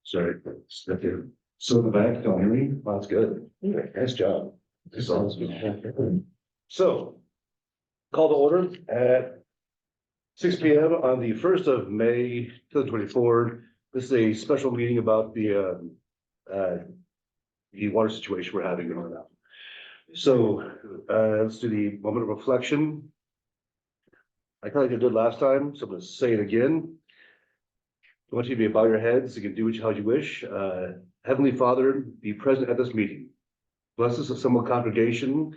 Sorry. So in the back, don't hear me? Well, that's good. Nice job. This sounds good. So, call to order at 6 p.m. on the 1st of May, 2024. This is a special meeting about the water situation we're having going on now. So, let's do the moment of reflection. I kind of like I did last time, so I'm going to say it again. I want you to bow your heads. You can do how you wish. Heavenly Father, be present at this meeting. Bless us, assembled congregation.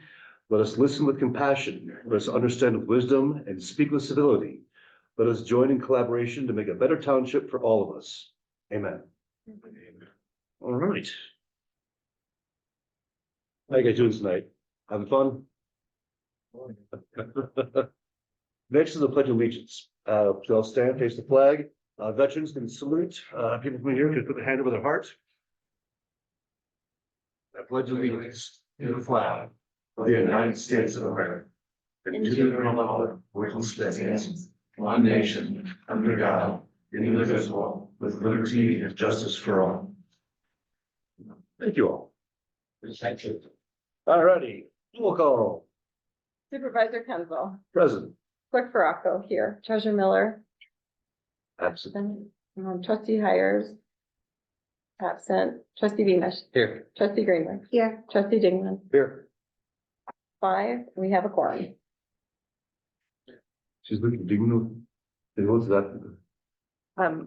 Let us listen with compassion. Let us understand with wisdom and speak with civility. Let us join in collaboration to make a better township for all of us. Amen. All right. How you guys doing tonight? Having fun? Next is the Pledge of Allegiance. So I'll stand, face the flag. Veterans can salute. People from here can put their hand over their heart. I pledge allegiance to the flag of the United States of America and to the republic which stands one nation under God, indivisible, with liberty and justice for all. Thank you all. Thank you. All righty, roll call. Supervisor Kenzel, Present. Clerk Faracco here, Treasurer Miller, Absent. Trustee Hires. Absent, Trustee Beamish, Here. Trustee Greenwood. Here. Trustee Dingman, Here. 5, we have a quorum. She's looking, do you know? What's that?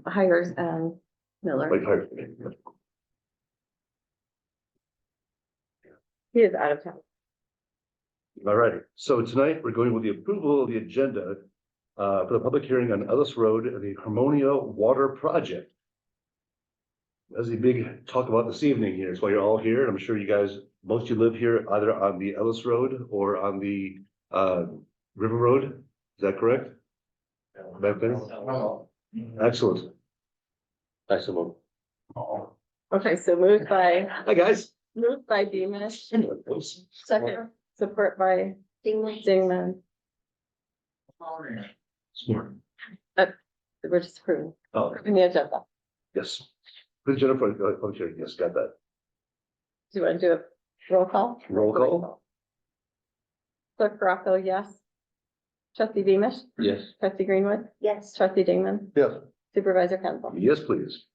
Hires and Miller, Like, her. he is out of town. All righty, so tonight we're going with the approval of the agenda for the public hearing on Ellis Road and the Harmonia Water Project. That's a big talk about this evening here. It's why you're all here. I'm sure you guys, most of you live here either on the Ellis Road or on the River Road. Is that correct? Back there? Excellent. Excellent. Okay, so moved by Beamish. second, support by Dingman. Smart. We're just approving, Oh, approving the agenda. yes. Good Jennifer, okay, yes, got that. Do you want to do a roll call? Roll call? Clerk Faracco, yes. Trustee Beamish, Yes. Trustee Greenwood, Yes. Trustee Dingman, Yes. Supervisor Kenzel, Yes, please.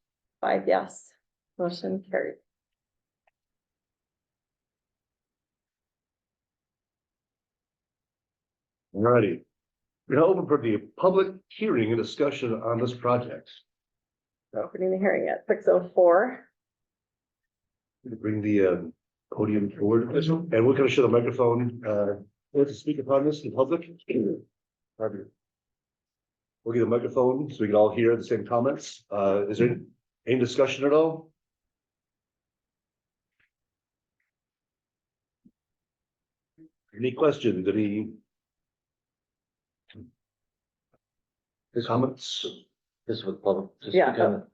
5 yes. Motion carried. All righty. We're now open for the public hearing and discussion on this project. Opening the hearing at 6:04. Bring the podium forward, and we're going to show the microphone. To speak upon this in public. We'll get a microphone so we can all hear the same comments. Is there any discussion at all? Any questions? Any comments? This was public. Just Yeah. because-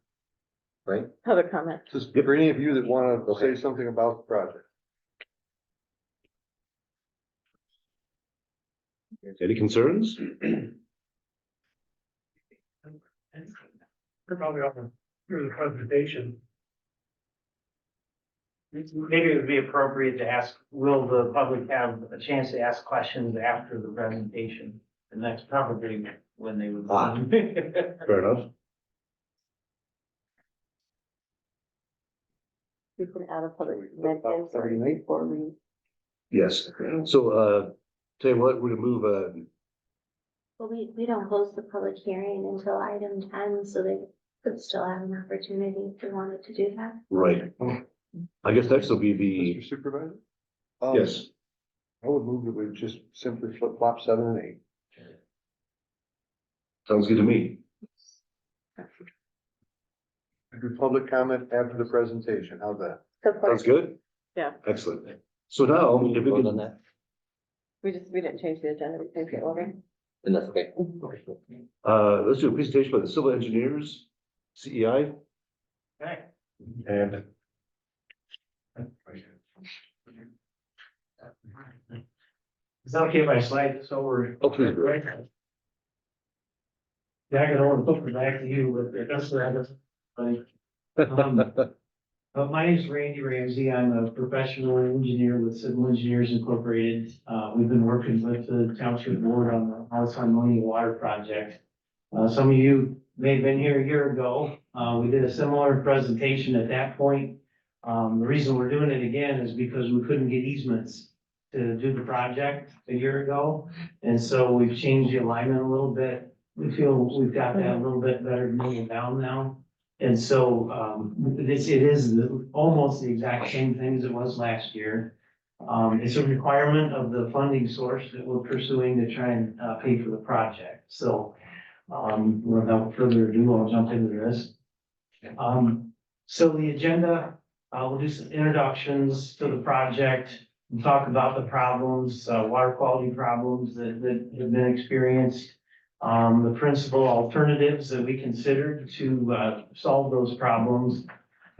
Right? Public comment. Just for any of you that want to say something about the project. Any concerns? Probably offer through the presentation. Maybe it would be appropriate to ask, will the public have a chance to ask questions after the presentation? And that's probably when they would. Fair enough. We can add a public comment before we. Yes. So, tell you what, we're gonna move, Well, we don't close the public hearing until item 10, so they could still have an opportunity if they wanted to do that. right. I guess next will be the, Mr. Supervisor? yes, I would move that we just simply flip flop 7 and 8. sounds good to me. Do public comment after the presentation. How's that? Sounds good? Yeah. Excellent. So now, if we Vote on can, that, We didn't change the agenda, we changed the order. and that's okay. let's do a presentation by the civil engineers, CEI, Okay. and Is that okay if I slide this over? Oh, please do. Right. Yeah, I can hold the book back to you, but that's what I was. But my name is Randy Ramsey. I'm a professional engineer with Civil Engineers Incorporated. We've been working with the township board on the House Harmonia Water Project. Some of you may have been here a year ago. We did a similar presentation at that point. The reason we're doing it again is because we couldn't get easements to do the project a year ago. And so we've changed the alignment a little bit. We feel we've got that a little bit better nailed down now. And so, it is almost the exact same thing as it was last year. It's a requirement of the funding source that we're pursuing to try and, pay for the project. So, without further ado, I'll jump into this. So the agenda, we'll do some introductions to the project, and talk about the problems, water quality problems that have been experienced. The principal alternatives that we considered to solve those problems.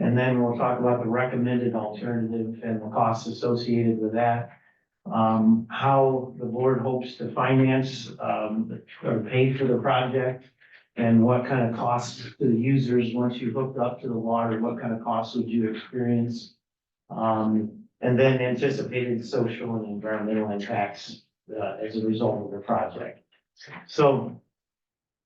And then we'll talk about the recommended alternative and the costs associated with that. How the board hopes to finance or pay for the project. And what kind of costs to the users once you hooked up to the water, what kind of costs would you experience? And then anticipated social and environmental impacts as a result of the project. So,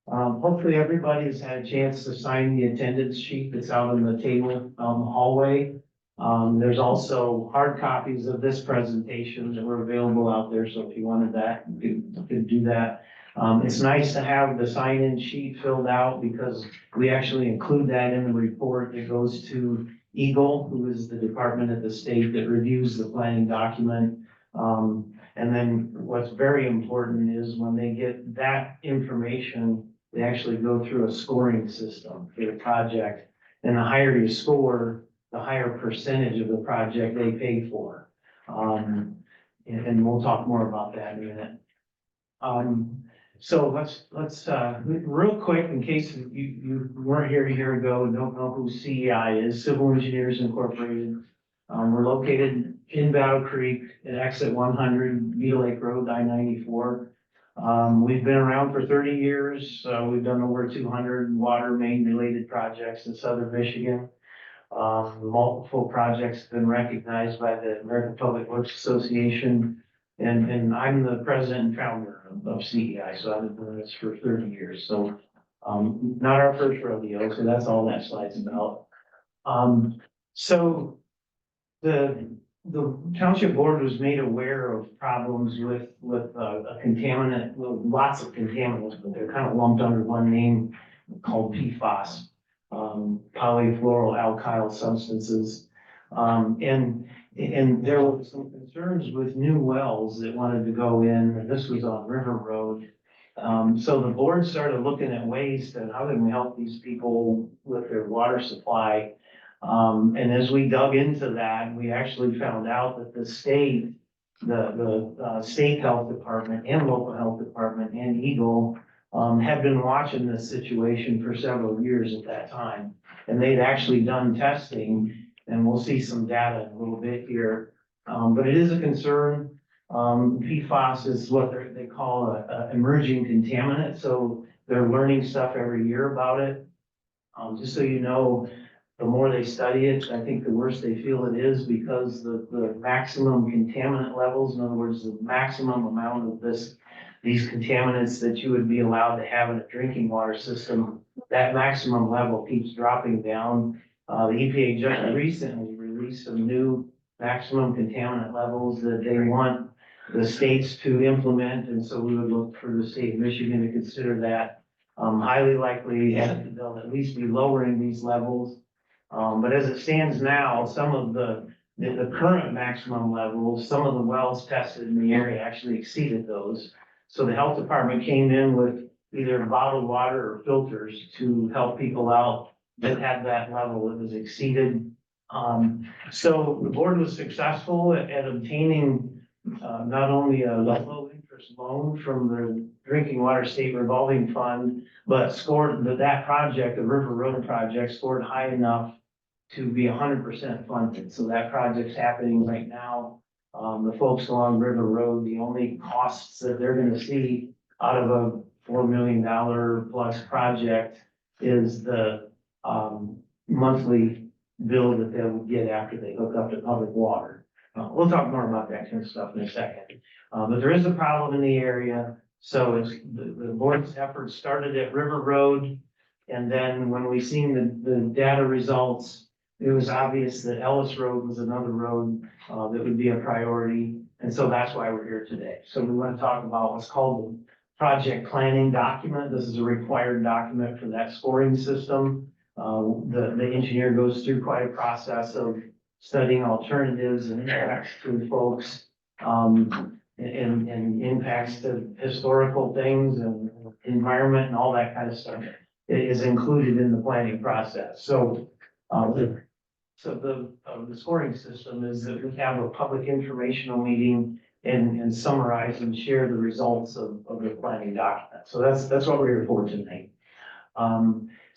hopefully everybody has had a chance to sign the attendance sheet that's out on the table, the hallway. There's also hard copies of this presentation that were available out there, so if you wanted that, you could do that. It's nice to have the sign-in sheet filled out because we actually include that in the report. It goes to Eagle, who is the department at the state that reviews the planning document. And then what's very important is when they get that information, they actually go through a scoring system for the project. And the higher you score, the higher percentage of the project they pay for. And we'll talk more about that in a minute. So let's real quick, in case you weren't here a year ago and don't know who CEI is, Civil Engineers Incorporated. We're located in Battle Creek at exit 100, Beetle Lake Road, I-94. We've been around for 30 years. We've done over 200 water main related projects in southern Michigan. Multiple projects have been recognized by the American Public Works Association. And I'm the president and founder of CEI, so I've been doing this for 30 years. So, not our first rodeo, so that's all that slide's about. So the township board was made aware of problems with a contaminant, well, lots of contaminants, but they're kind of lumped under one name called PFAS, polyfluoroalkyl substances. And there were some concerns with new wells that wanted to go in, and this was on River Road. So the board started looking at ways to how can we help these people with their water supply. And as we dug into that, we actually found out that the state, the state health department and local health department and Eagle had been watching this situation for several years at that time. And they'd actually done testing, and we'll see some data in a little bit here. But it is a concern. PFAS is what they call a emerging contaminant. So they're learning stuff every year about it. Just so you know, the more they study it, I think the worse they feel it is, because the maximum contaminant levels, in other words, the maximum amount of these contaminants that you would be allowed to have in a drinking water system, that maximum level keeps dropping down. The EPA just recently released some new maximum contaminant levels that they want the states to implement, and so we would look for the state of Michigan to consider that. Highly likely they'll at least be lowering these levels. But as it stands now, some of the current maximum levels, some of the wells tested in the area actually exceeded those. So the health department came in with either bottled water or filters to help people out that had that level that was exceeded. So the board was successful at obtaining not only a low interest loan from the Drinking Water State Revolving Fund, but scored that project, the River Road project, scored high enough to be 100% funded. So that project's happening right now. The folks along River Road, the only costs that they're going to see out of a $4 million plus project is the, monthly bill that they will get after they hook up to public water. We'll talk more about that kind of stuff in a second. But there is a problem in the area, so it's, the board's efforts started at River Road. And then when we seen the data results, it was obvious that Ellis Road was another road, that would be a priority. And so that's why we're here today. So we want to talk about what's called the project planning document. This is a required document for that scoring system. The engineer goes through quite a process of studying alternatives and impacts to folks, and impacts to historical things and environment and all that kind of stuff. It is included in the planning process. So, the scoring system is that we have a public informational meeting and summarize and share the results of the planning document. So that's what we're here for tonight.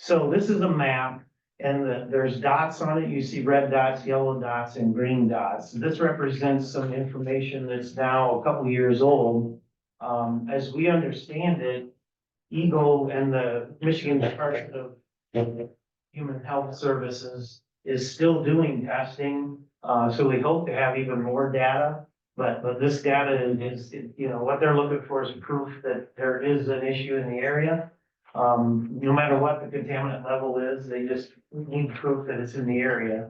So this is a map, and there's dots on it. You see red dots, yellow dots, and green dots. This represents some information that's now a couple years old. As we understand it, Eagle and the Michigan Department of Human Health Services is still doing testing. So we hope to have even more data, but this data is, you know, what they're looking for is proof that there is an issue in the area. No matter what the contaminant level is, they just need proof that it's in the area.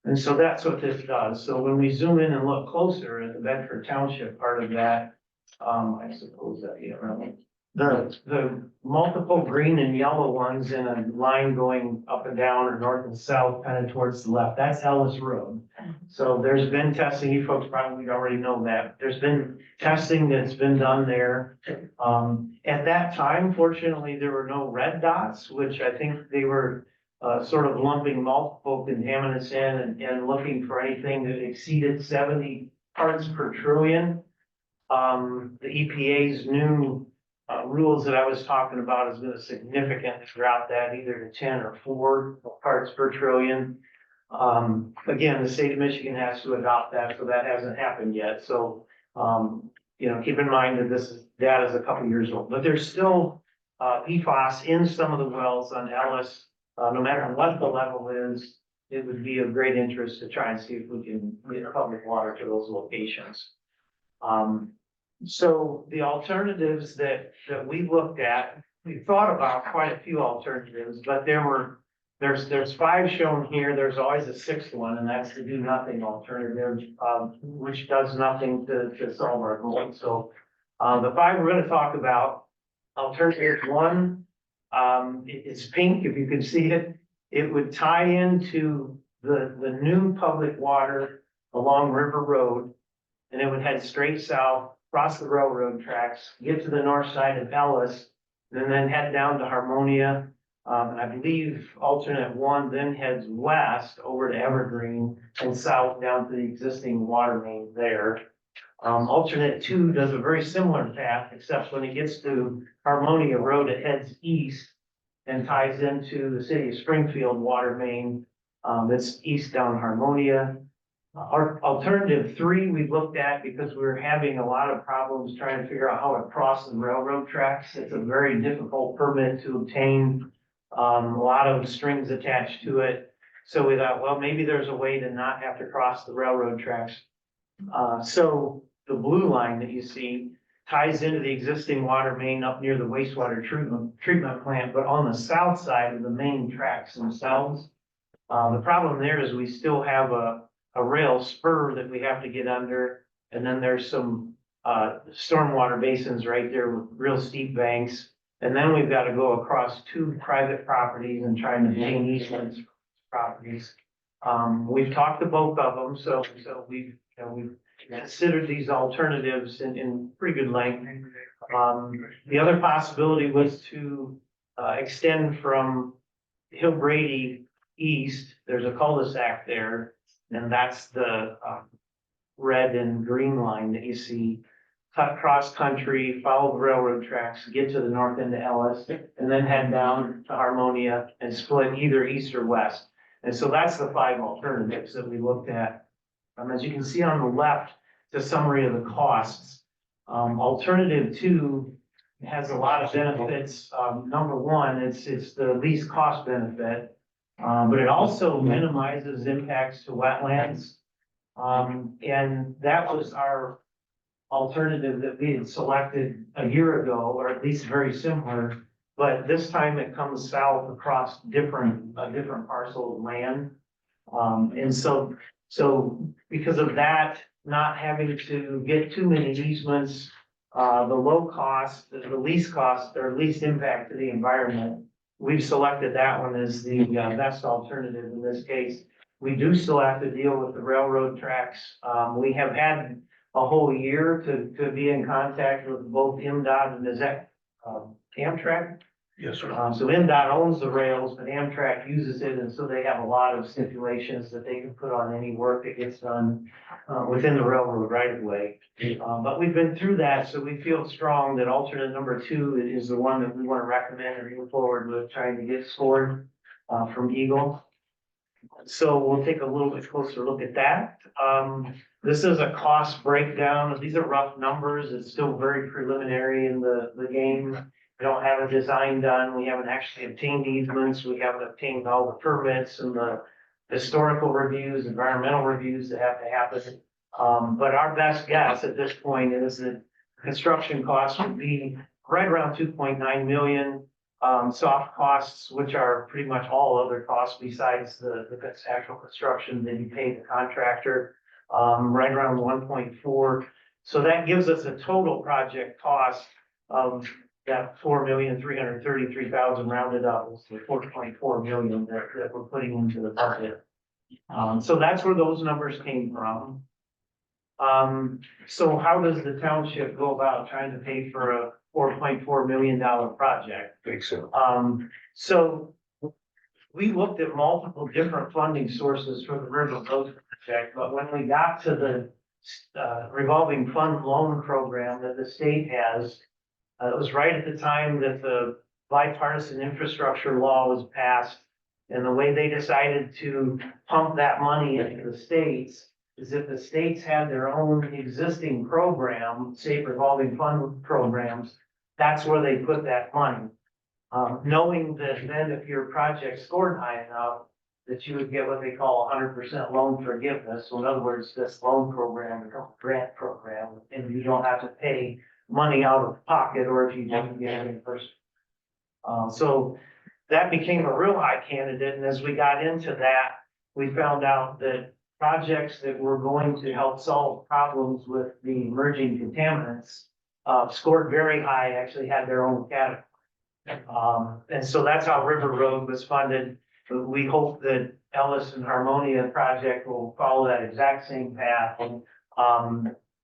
And so that's what this does. So when we zoom in and look closer at the Bedford Township part of that, I suppose that, you know, the multiple green and yellow ones in a line going up and down or north and south, kind of towards the left, that's Ellis Road. So there's been testing, you folks probably already know that. There's been testing that's been done there. At that time, fortunately, there were no red dots, which I think they were sort of lumping multiple contaminants in and looking for anything that exceeded 70 parts per trillion. The EPA's new rules that I was talking about is going to significantly drop that either to 10 or 4 parts per trillion. Again, the state of Michigan has to adopt that, so that hasn't happened yet. So, you know, keep in mind that data is a couple years old, but there's still PFAS in some of the wells on Ellis. No matter what the level is, it would be of great interest to try and see if we can get public water to those locations. So the alternatives that we looked at, we thought about quite a few alternatives, but there's 5 shown here. There's always a 6th one, and that's the do nothing alternative, which does nothing to solve our goal. So the 5 we're going to talk about, alternative 1, it's pink if you can see it. It would tie into the new public water along River Road, and it would head straight south, cross the railroad tracks, get to the north side of Ellis, and then head down to Harmonia. And I believe alternate 1 then heads west over to Evergreen and south down to the existing water main there. Alternate 2 does a very similar path, except when it gets to Harmonia Road, it heads east and ties into the city of Springfield water main that's east down Harmonia. Our alternative 3 we looked at because we were having a lot of problems trying to figure out how to cross the railroad tracks. It's a very difficult permit to obtain, a lot of strings attached to it. So we thought, well, maybe there's a way to not have to cross the railroad tracks. So the blue line that you see ties into the existing water main up near the wastewater treatment plant, but on the south side of the main tracks themselves. The problem there is we still have a rail spur that we have to get under, and then there's some stormwater basins right there with real steep banks. And then we've got to go across 2 private properties and try and obtain easements for properties. We've talked to both of them, so we've considered these alternatives in pretty good length. The other possibility was to extend from Hill Brady east. There's a cul-de-sac there, and that's the red and green line that you see. Cut cross country, follow the railroad tracks, get to the north end of Ellis, and then head down to Harmonia and split either east or west. And so that's the 5 alternatives that we looked at. As you can see on the left, the summary of the costs. Alternative 2 has a lot of benefits. Number one, it's the least cost benefit. But it also minimizes impacts to wetlands. And that was our alternative that we had selected a year ago, or at least very similar. But this time it comes south across a different parcel of land. And so because of that, not having to get too many easements, the low cost, the least cost, or least impact to the environment, we've selected that one as the best alternative in this case. We do still have to deal with the railroad tracks. We have had a whole year to be in contact with both MDOT and Amtrak. Yes, sir. So MDOT owns the rails, but Amtrak uses it, and so they have a lot of stipulations that they can put on any work that gets done within the railroad right of way. But we've been through that, so we feel strong that alternate number 2 is the one that we want to recommend and move forward with trying to get scored from Eagle. So we'll take a little bit closer look at that. This is a cost breakdown. These are rough numbers. It's still very preliminary in the game. We don't have a design done. We haven't actually obtained easements. We haven't obtained all the permits and the historical reviews, environmental reviews that have to happen. But our best guess at this point is that construction costs would be right around 2.9 million. Soft costs, which are pretty much all other costs besides the actual construction that you pay the contractor, right around 1.4. So that gives us a total project cost of that 4,333,000 rounded up, is the 4.4 million that we're putting into the budget. So that's where those numbers came from. So how does the township go about trying to pay for a $4.4 million project? Makes sense. So we looked at multiple different funding sources for the River Road project, but when we got to the revolving fund loan program that the state has, it was right at the time that the bipartisan infrastructure law was passed. And the way they decided to pump that money into the states is if the states had their own existing program, state revolving fund programs, that's where they put that money. Knowing that then if your project scored high enough, that you would get what they call 100% loan forgiveness. So in other words, this loan program becomes a grant program, and you don't have to pay money out of pocket, or if you don't get reimbursed. So that became a real high candidate, and as we got into that, we found out that projects that were going to help solve problems with the emerging contaminants scored very high, actually had their own category. And so that's how River Road was funded. We hope that Ellis and Harmonia project will follow that exact same path. And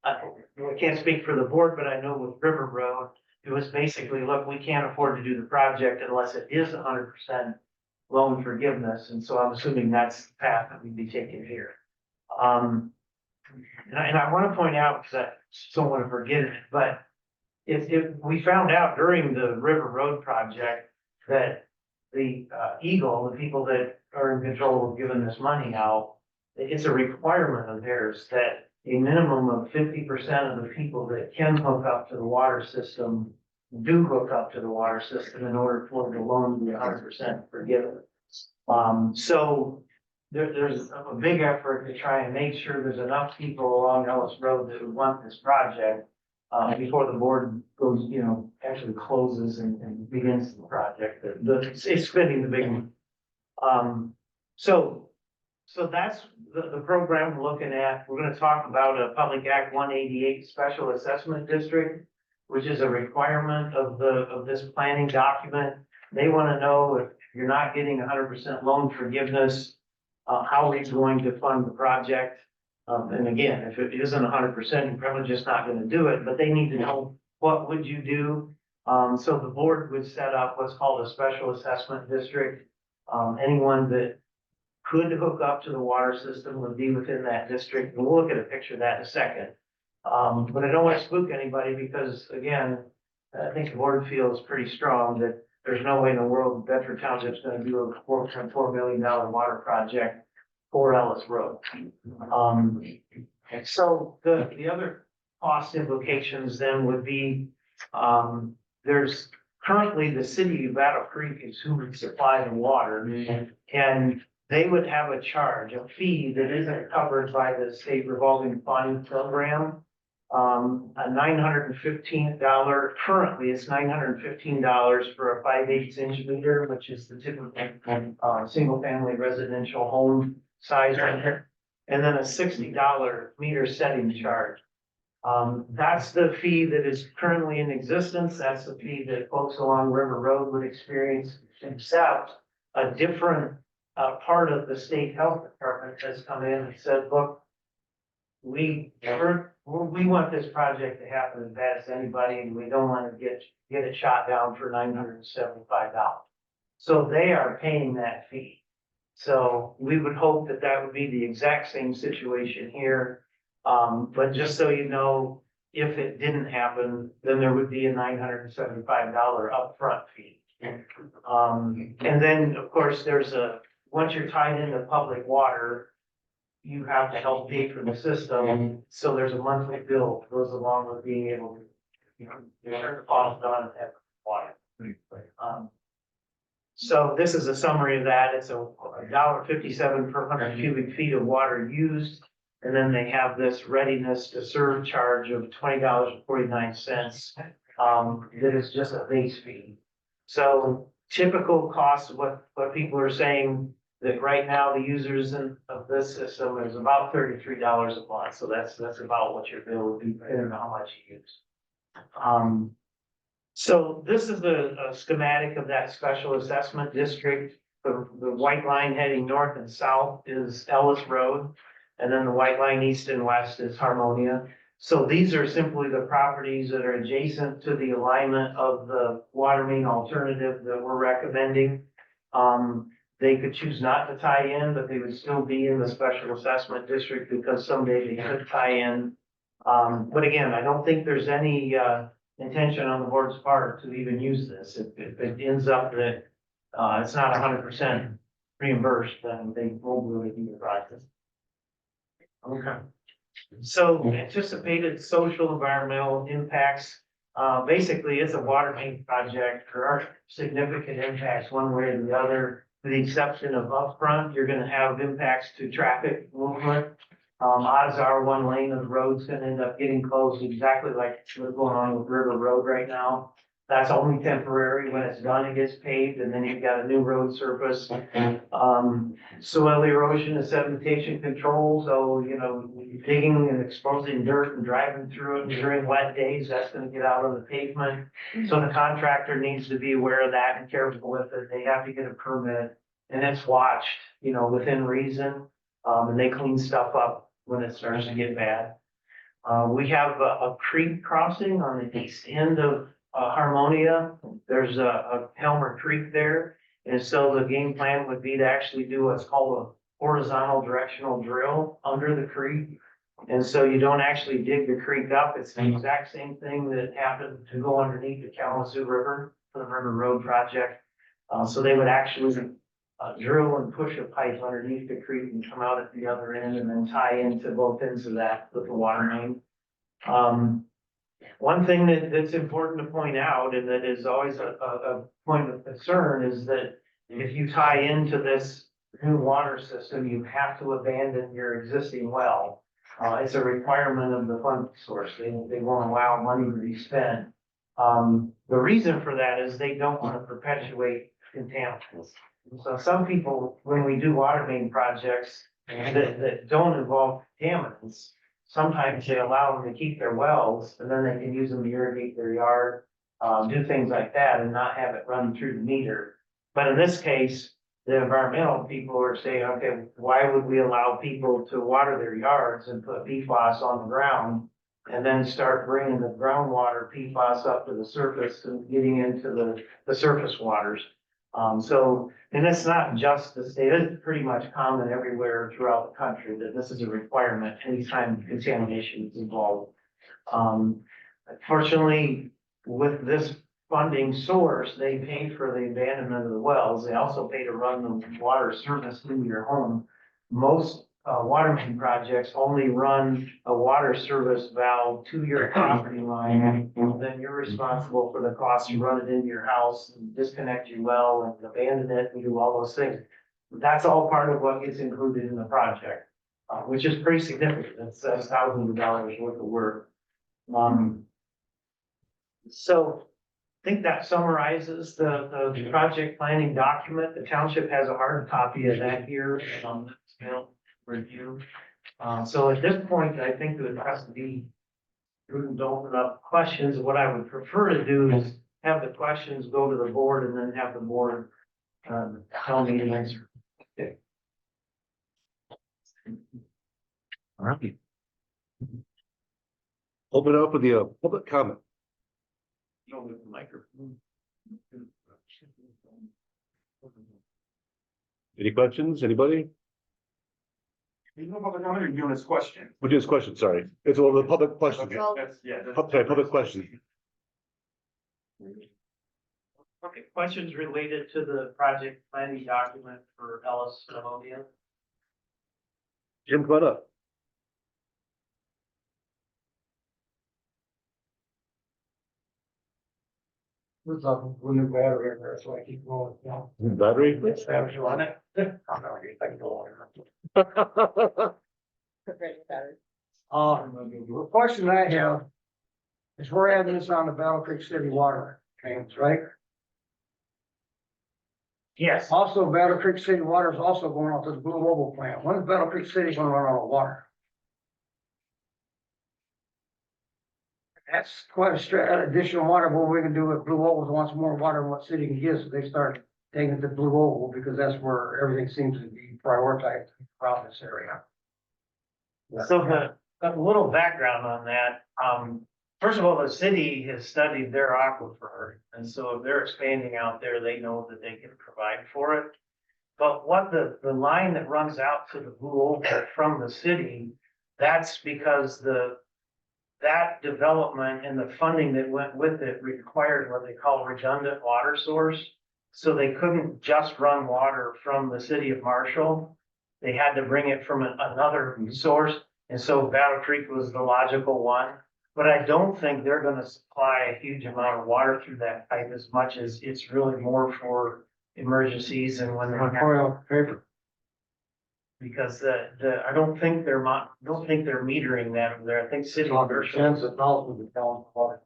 I can't speak for the board, but I know with River Road, it was basically, look, we can't afford to do the project unless it is 100% loan forgiveness. And so I'm assuming that's the path that we'd be taking here. And I want to point out, because I don't want to forget it, but if we found out during the River Road project that the Eagle, the people that are in control of giving this money out, it's a requirement of theirs that a minimum of 50% of the people that can hook up to the water system do hook up to the water system in order for the loan to be 100% forgiven. So there's a big effort to try and make sure there's enough people along Ellis Road that would want this project before the board goes, actually closes and begins the project. It's spending the big one. So that's the program we're looking at. We're going to talk about a Public Act 188 Special Assessment District, which is a requirement of this planning document. They want to know if you're not getting 100% loan forgiveness, how are you going to fund the project? And again, if it isn't 100%, you're probably just not going to do it, but they need to know what would you do. So the board would set up what's called a special assessment district. Anyone that could hook up to the water system would be within that district. And we'll look at a picture of that in a second. But I don't want to spook anybody because, again, I think the board feels pretty strong that there's no way in the world Bedford Township's going to do a $4.4 million water project for Ellis Road. So the other cost implications then would be there's currently the city of Battle Creek is who would supply the water. And they would have a charge, a fee that isn't covered by the state revolving fund program. A $915, currently it's $915 for a 5/8 inch meter, which is the typical, single family residential home size right here. And then a $60 meter setting charge. That's the fee that is currently in existence. That's the fee that folks along River Road would experience, except a different part of the state health department has come in and said, look, we want this project to happen as bad as anybody, and we don't want to get it shot down for $975. So they are paying that fee. So we would hope that that would be the exact same situation here. But just so you know, if it didn't happen, then there would be a $975 upfront fee. And then, of course, once you're tied into public water, you have to help pay for the system. So there's a monthly bill that goes along with being able to, turn the cost on and have water. So this is a summary of that. It's $1.57 per 100 cubic feet of water used. And then they have this readiness to serve charge of $20.49. That is just a base fee. So typical cost, what people are saying, that right now the users of this system is about $33 a month. So that's about what your bill would be, depending on how much you use. So this is a schematic of that special assessment district. The white line heading north and south is Ellis Road. And then the white line east and west is Harmonia. So these are simply the properties that are adjacent to the alignment of the water main alternative that we're recommending. They could choose not to tie in, but they would still be in the special assessment district because someday they could tie in. But again, I don't think there's any intention on the board's part to even use this. If it ends up that it's not 100% reimbursed, then they won't really do the project. Okay. So anticipated social environmental impacts, basically it's a water main project. There are significant impacts one way or the other, with the exception of upfront. You're gonna have impacts to traffic movement. Odds are one lane of the road's gonna end up getting closed, exactly like what's going on with River Road right now. That's only temporary. When it's done, it gets paved, and then you've got a new road surface. Soil erosion and sedimentation control, so, digging and exposing dirt and driving through it during wet days, that's gonna get out on the pavement. So the contractor needs to be aware of that and careful with it. They have to get a permit, and it's watched, within reason. And they clean stuff up when it starts to get bad. We have a creek crossing on the east end of Harmonia. There's a Helmer Creek there. And so the game plan would be to actually do what's called a horizontal directional drill under the creek. And so you don't actually dig the creek up. It's the exact same thing that happened to go underneath the Kalamazoo River for the River Road project. So they would actually drill and push a pipe underneath the creek and come out at the other end and then tie into both ends of that with the water main. One thing that's important to point out, and that is always a point of concern, is that if you tie into this new water system, you have to abandon your existing well. It's a requirement of the fund source. They won't allow money to be spent. The reason for that is they don't want to perpetuate contaminants. So some people, when we do water main projects that don't involve contaminants, sometimes they allow them to keep their wells, and then they can use them to irrigate their yard, do things like that, and not have it run through the meter. But in this case, the environmental people are saying, okay, why would we allow people to water their yards and put PFAS on the ground, and then start bringing the groundwater PFAS up to the surface and getting into the surface waters? And it's not just the state, it's pretty much common everywhere throughout the country that this is a requirement anytime contamination is involved. Unfortunately, with this funding source, they pay for the abandonment of the wells. They also pay to run the water service into your home. Most water main projects only run a water service valve to your property line, then you're responsible for the cost to run it into your house and disconnect your well and abandon it and do all those things. That's all part of what gets included in the project, which is pretty significant. It's thousands of dollars worth of work. So I think that summarizes the project planning document. The township has a hard copy of that here, review. So at this point, I think that it has to be prudent to open up questions. What I would prefer to do is have the questions go to the board and then have the board tell me the answer. Okay. All right. Open it up with the public comment. No, with the microphone. Any questions? Anybody? You know, public comment, you're doing this question. We'll do this question, sorry. It's all the public question. Okay, that's, yeah. that's- Okay, public question. Okay, questions related to the project planning document for Ellis Ammonia? Jim, come on up. What's up, with new battery in there, so I keep going, you know. Battery? Which battery you on it? I don't know, I can go on. The question I have is we're adding this on the Battle Creek City water mains, right? Yes. Also, Battle Creek City water is also going out to the Blue Oval plant. When is Battle Creek City going to run out of water? That's quite a additional water. What we can do with Blue Oval wants more water than what city can give, so they start taking it to Blue Oval because that's where everything seems to be prioritized around this area. So a little background on that, first of all, the city has studied their aquifer, and so if they're expanding out there, they know that they can provide for it. But what the line that runs out to the Blue Oval from the city, that's because that development and the funding that went with it required what they call redundant water source. So they couldn't just run water from the city of Marshall. They had to bring it from another source. And so Battle Creek was the logical one. But I don't think they're gonna supply a huge amount of water through that pipe as much as it's really more for emergencies and when Paper. because I don't think they're metering that over there. I think city. Tens of thousands of gallons of water.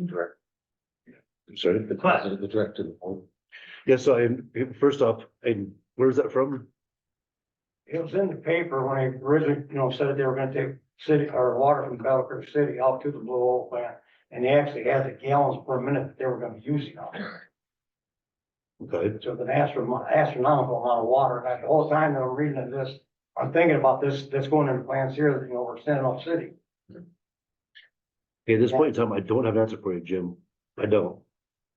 Direct, I'm sorry. the direct to the point. Yeah, so first off, where's that from? It was in the paper when they originally, said they were gonna take city or water from Battle Creek City out to the Blue Oval plant. And they actually had the gallons per minute that they were gonna be using out there. Okay, So it's an astronomical amount of water. And the whole time that I'm reading this, I'm thinking about this going into plans here that, we're sending off city. okay, at this point in time, I don't have an answer for you, Jim. I don't.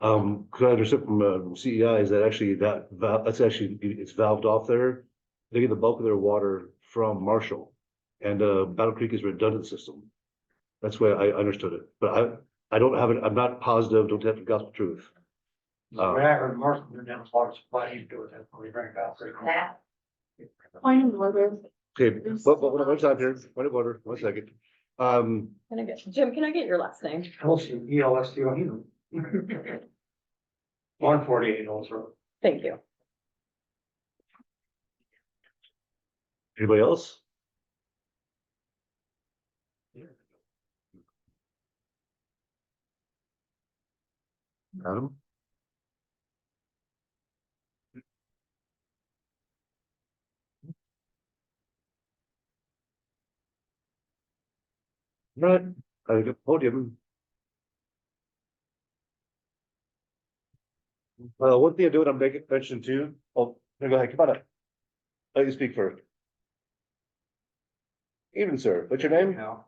Cause I understood from CEI is that actually it's valved off there. They get the bulk of their water from Marshall. And Battle Creek is a redundant system. That's why I understood it, but I don't have it, I'm not positive, don't have the gospel truth. When I heard Marshall, they're down water supply, you do it, that's what we bring it out. That. Point of order. Okay, one time here, point of order, 1 second. Can I get, Jim, can I get your last name? Elsie, ELSTO. 148 Olds Road. Thank you. Anybody else? Adam? Right, I got podium. Well, one thing I do want to make it mention too. Oh, no, go ahead, come on up. Let you speak first. Evening, sir. What's your name? Now.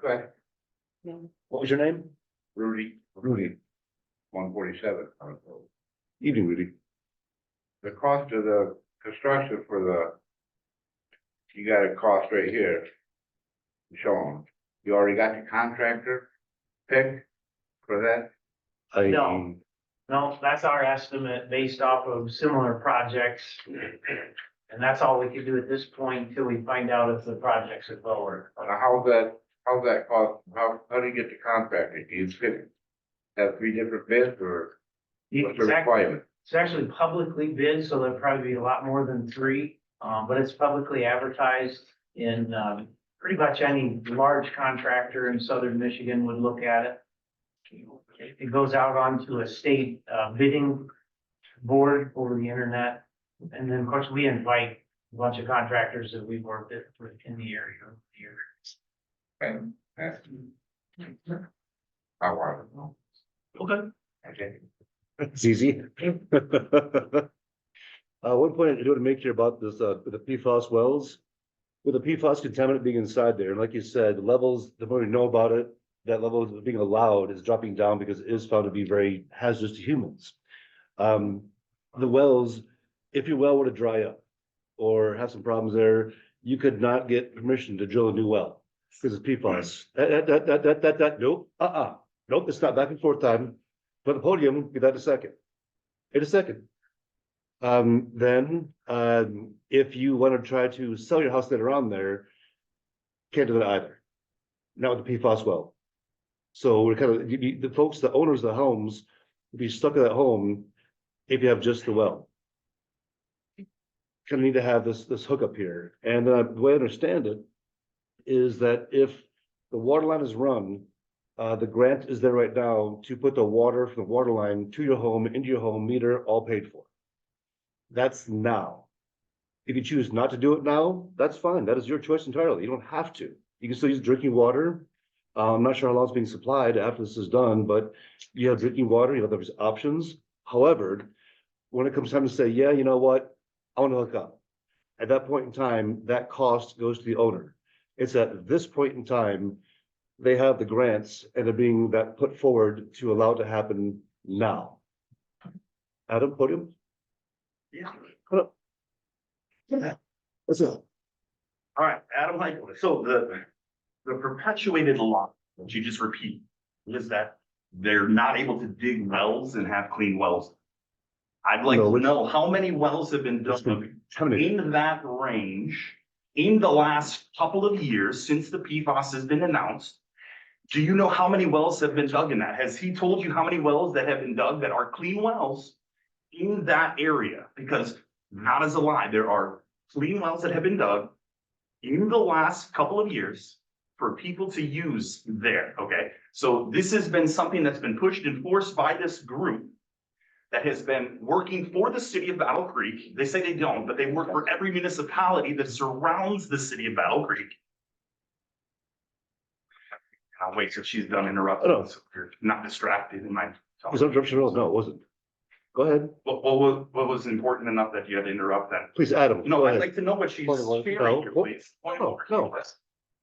Go ahead. What was your name? Rudy, Rudy. 147. Evening, Rudy. The cost of the construction you got a cost right here. Shown. You already got the contractor picked for that? I, No. No, that's our estimate based off of similar projects. And that's all we can do at this point until we find out if the projects are lower. How's that cost, how do you get the contractor? Do you have 3 different bids or what's the requirement? It's actually publicly bid, so there'll probably be a lot more than 3, but it's publicly advertised in, pretty much any large contractor in southern Michigan would look at it. It goes out onto a state, bidding board over the internet. And then, of course, we invite a bunch of contractors that we've worked with in the area over the years. And I want to know. Okay. Okay. It's easy. One point I do want to make here about this, with the PFAS wells. With the PFAS contaminant being inside there, and like you said, the levels, the more we know about it, that level is being allowed is dropping down because it is found to be very hazardous to humans. The wells, if your well were to dry up or have some problems there, you could not get permission to drill a new well because it's PFAS. Nope, nope, it's not back and forth time. But the podium, give that a second. In a second. Then, if you want to try to sell your house later on there, can't do that either. Not with the PFAS well. So we're kind of, the folks, the owners of the homes, will be stuck in that home if you have just the well. Kind of need to have this hookup here. And the way I understand it is that if the water line is run, the grant is there right now to put the water from the water line to your home, into your home, meter, all paid for. That's now. If you choose not to do it now, that's fine. That is your choice entirely. You don't have to. You can still use drinking water. I'm not sure how long it's being supplied after this is done, but you have drinking water, you have those options. However, when it comes time to say, yeah, you know what, I want to hook up. At that point in time, that cost goes to the owner. It's at this point in time, they have the grants and they're being that put forward to allow it to happen now. Adam, podium? Yeah. Come up. Yeah. What's up? All right, Adam Michael. So the perpetuated law that you just repeat is that they're not able to dig wells and have clean wells. I'd like No, to know how many wells have been dug in that range in the last couple of years since the PFAS has been announced. Do you know how many wells have been dug in that? Has he told you how many wells that have been dug that are clean wells in that area? Because not as a lie, there are clean wells that have been dug in the last couple of years for people to use there, okay? So this has been something that's been pushed and forced by this group that has been working for the city of Battle Creek. They say they don't, but they work for every municipality that surrounds the city of Battle Creek. I'll wait till she's done interrupting, Oh, no. so you're not distracted in my. Was that interruption? No, it wasn't. Go ahead. What was important enough that you had to interrupt that? Please, Adam. No, go I'd ahead. like to know what she's Point of order. sharing here, No. please. Point of No, order. no.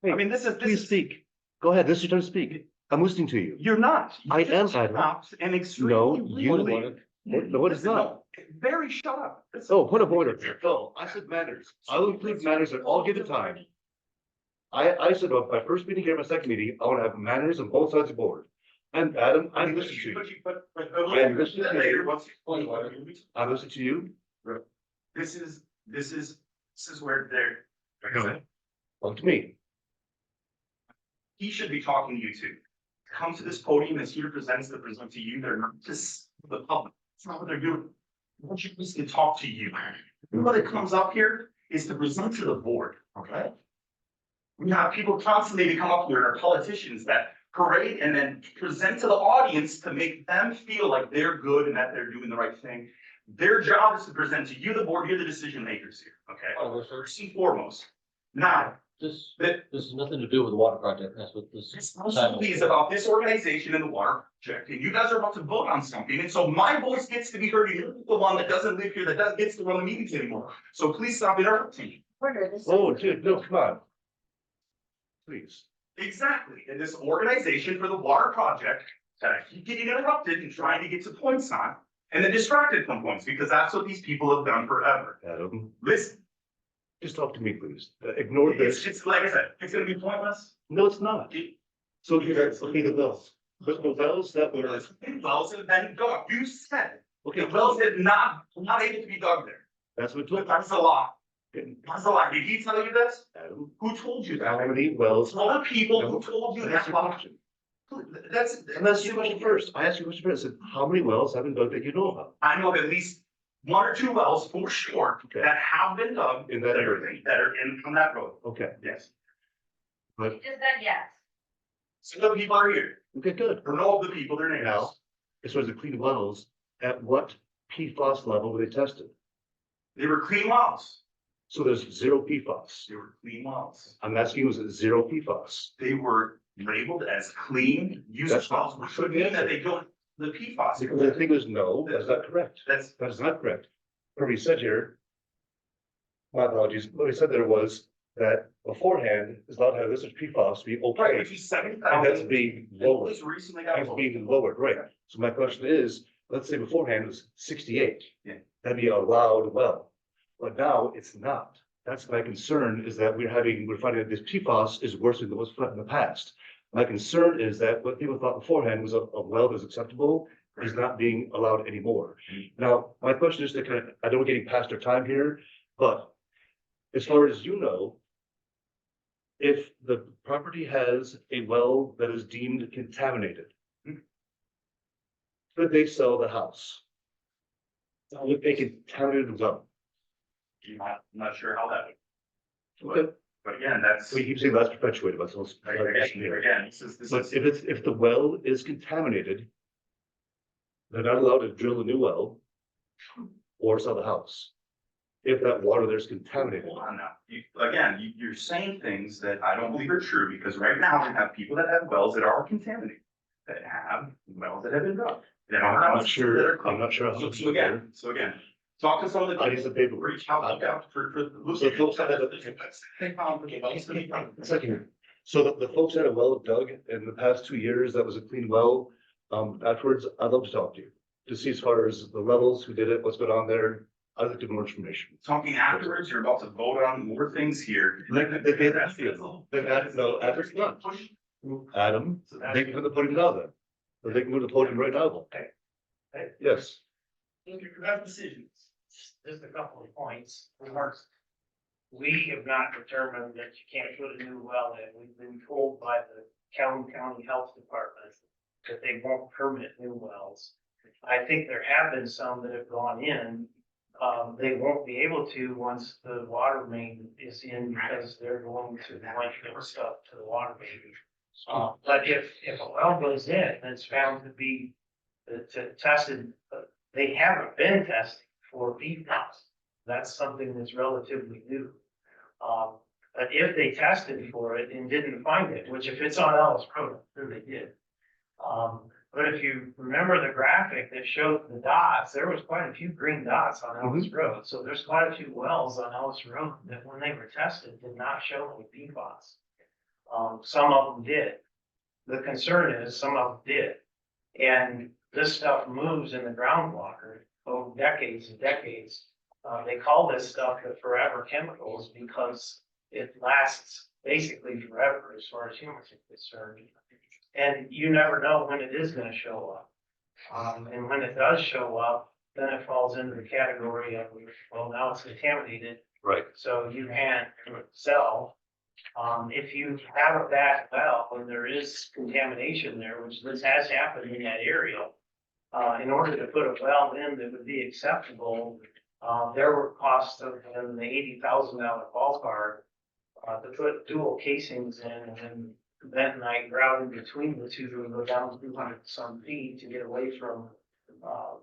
Hey, I mean, this Please is, speak. Go ahead. This is your time to speak. I'm listening to you. you're not. You I just am, Adam. stopped And No, extremely you- rudely. No, it is Listen, not. no, Very shut up. Listen. Oh, point of order. No, I said manners. I will include manners at all given time. I said, well, my first meeting here, my second meeting, I want to have manners on both sides of the board. And Adam, I'm listening to you. I'm listening to you. I'm listening to you. This is where they're. Talk to me. He should be talking to you too. Come to this podium as he presents to present to you. They're not just the public. It's not what they're doing. I want you to talk to you. Everybody that comes up here is to present to the board, okay? We have people constantly to come up here, and our politicians that parade and then present to the audience to make them feel like they're good and that they're doing the right thing. Their job is to present to you, the board, you're the decision makers here, okay? First and foremost. Now, This that has nothing to do with the water project. That's what this. this is about this organization and the water project, and you guys are about to vote on something, and so my voice gets to be heard, and you're the one that doesn't live here, that gets to run the meetings anymore. So please stop interrupting. Order this. Oh, dude, no, come on. Please. Exactly, and this organization for the water project, that I keep getting interrupted and trying to get to points on, and then distracted from points, because that's what these people have done forever. Adam, Listen, just talk to me, please. Ignore this. it's like I said, it's gonna be pointless. No, it's not. So you guys, okay, the bills. But the wells that were, Wells have been dug. You said okay, the wells have not able to be dug there. that's what took. That's a lie. That's a lie. Did he tell you this? Adam, Who told you how that? many wells? All the people who told you That's that. your question. That's. And that's your question first. I asked you a question first. I said, how many wells have been dug that you know about? I know of at least one or two wells for sure Okay. that have been dug In that area. that are in from that road. Okay, Yes. but, Just said yes. So the people are here. okay, good. Or know of the people, their names. Now, as far as the clean wells, at what PFAS level were they tested? They were clean wells. So there's zero PFAS. They were clean wells. I'm asking you, was it zero PFAS? They were labeled as clean usage That's- wells, which would mean that they don't, the PFAS. Because the thing is, no, that's not correct. That's, That is not correct. What we said here, my apologies, what we said there was that beforehand is allowed to have this much PFAS to be right, okay. which is 7,000. And that's being lowered. It was recently got That's lowered. being lowered, right? So my question is, let's say beforehand it was 68. Yeah. That'd be allowed well, but now it's not. That's my concern, is that we're finding that this PFAS is worse than what's in the past. My concern is that what people thought beforehand was a well that was acceptable is not being allowed anymore. Now, my question is to kind of, I know we're getting past our time here, but as far as you know, if the property has a well that is deemed contaminated, could they sell the house? With a contaminated well? I'm not sure how that would, Okay. but again, that's. We keep saying that's perpetuated, but so Again, this is. but if the well is contaminated, they're not allowed to drill a new well or sell the house. If that water there's contaminated. Hold on now. You're saying things that I don't believe are true, because right now we have people that have wells that are contaminated. That have wells that have been dug. That are I'm not houses sure, that are I'm not sure. how So, much so again, talk to some of the. I need some paper. Reach out, look out for. So folks that have Second, so the folks that have well dug in the past 2 years, that was a clean well, afterwards, I'd love to talk to you. To see as far as the levels, who did it, what's going on there, I'd like to get more information. Talking afterwards, you're about to vote on more things here. They paid that fee. No, after it's not. Adam, thank you for the putting it out there. So they can move the podium right now. Yes, You have decisions. Just a couple of points. First, we have not determined that you can't put a new well in. We've been told by the County Health Department that they won't permit new wells. I think there have been some that have gone in. They won't be able to once the water main is in, because they're going to link their stuff to the water main. But if a well goes in and it's found to be tested, they haven't been testing for PFAS. That's something that's relatively new. But if they tested for it and didn't find it, which if it's on Ellis Road, I'm sure they did. But if you remember the graphic that showed the dots, there was quite a few green dots on Ellis Road. So there's quite a few wells on Ellis Road that when they were tested did not show any PFAS. Some of them did. The concern is some of them did. And this stuff moves in the groundwater over decades and decades. They call this stuff the forever chemicals because it lasts basically forever as far as humans are concerned. And you never know when it is gonna show up. And when it does show up, then it falls into the category of, well, now it's contaminated, right. so you can't sell. If you have a bad well and there is contamination there, which this has happened in that area, in order to put a well in that would be acceptable, there were costs of in the $80,000 ballpark to put dual casings in, and then bentonite grout in between the two to go down 200 some feet to get away from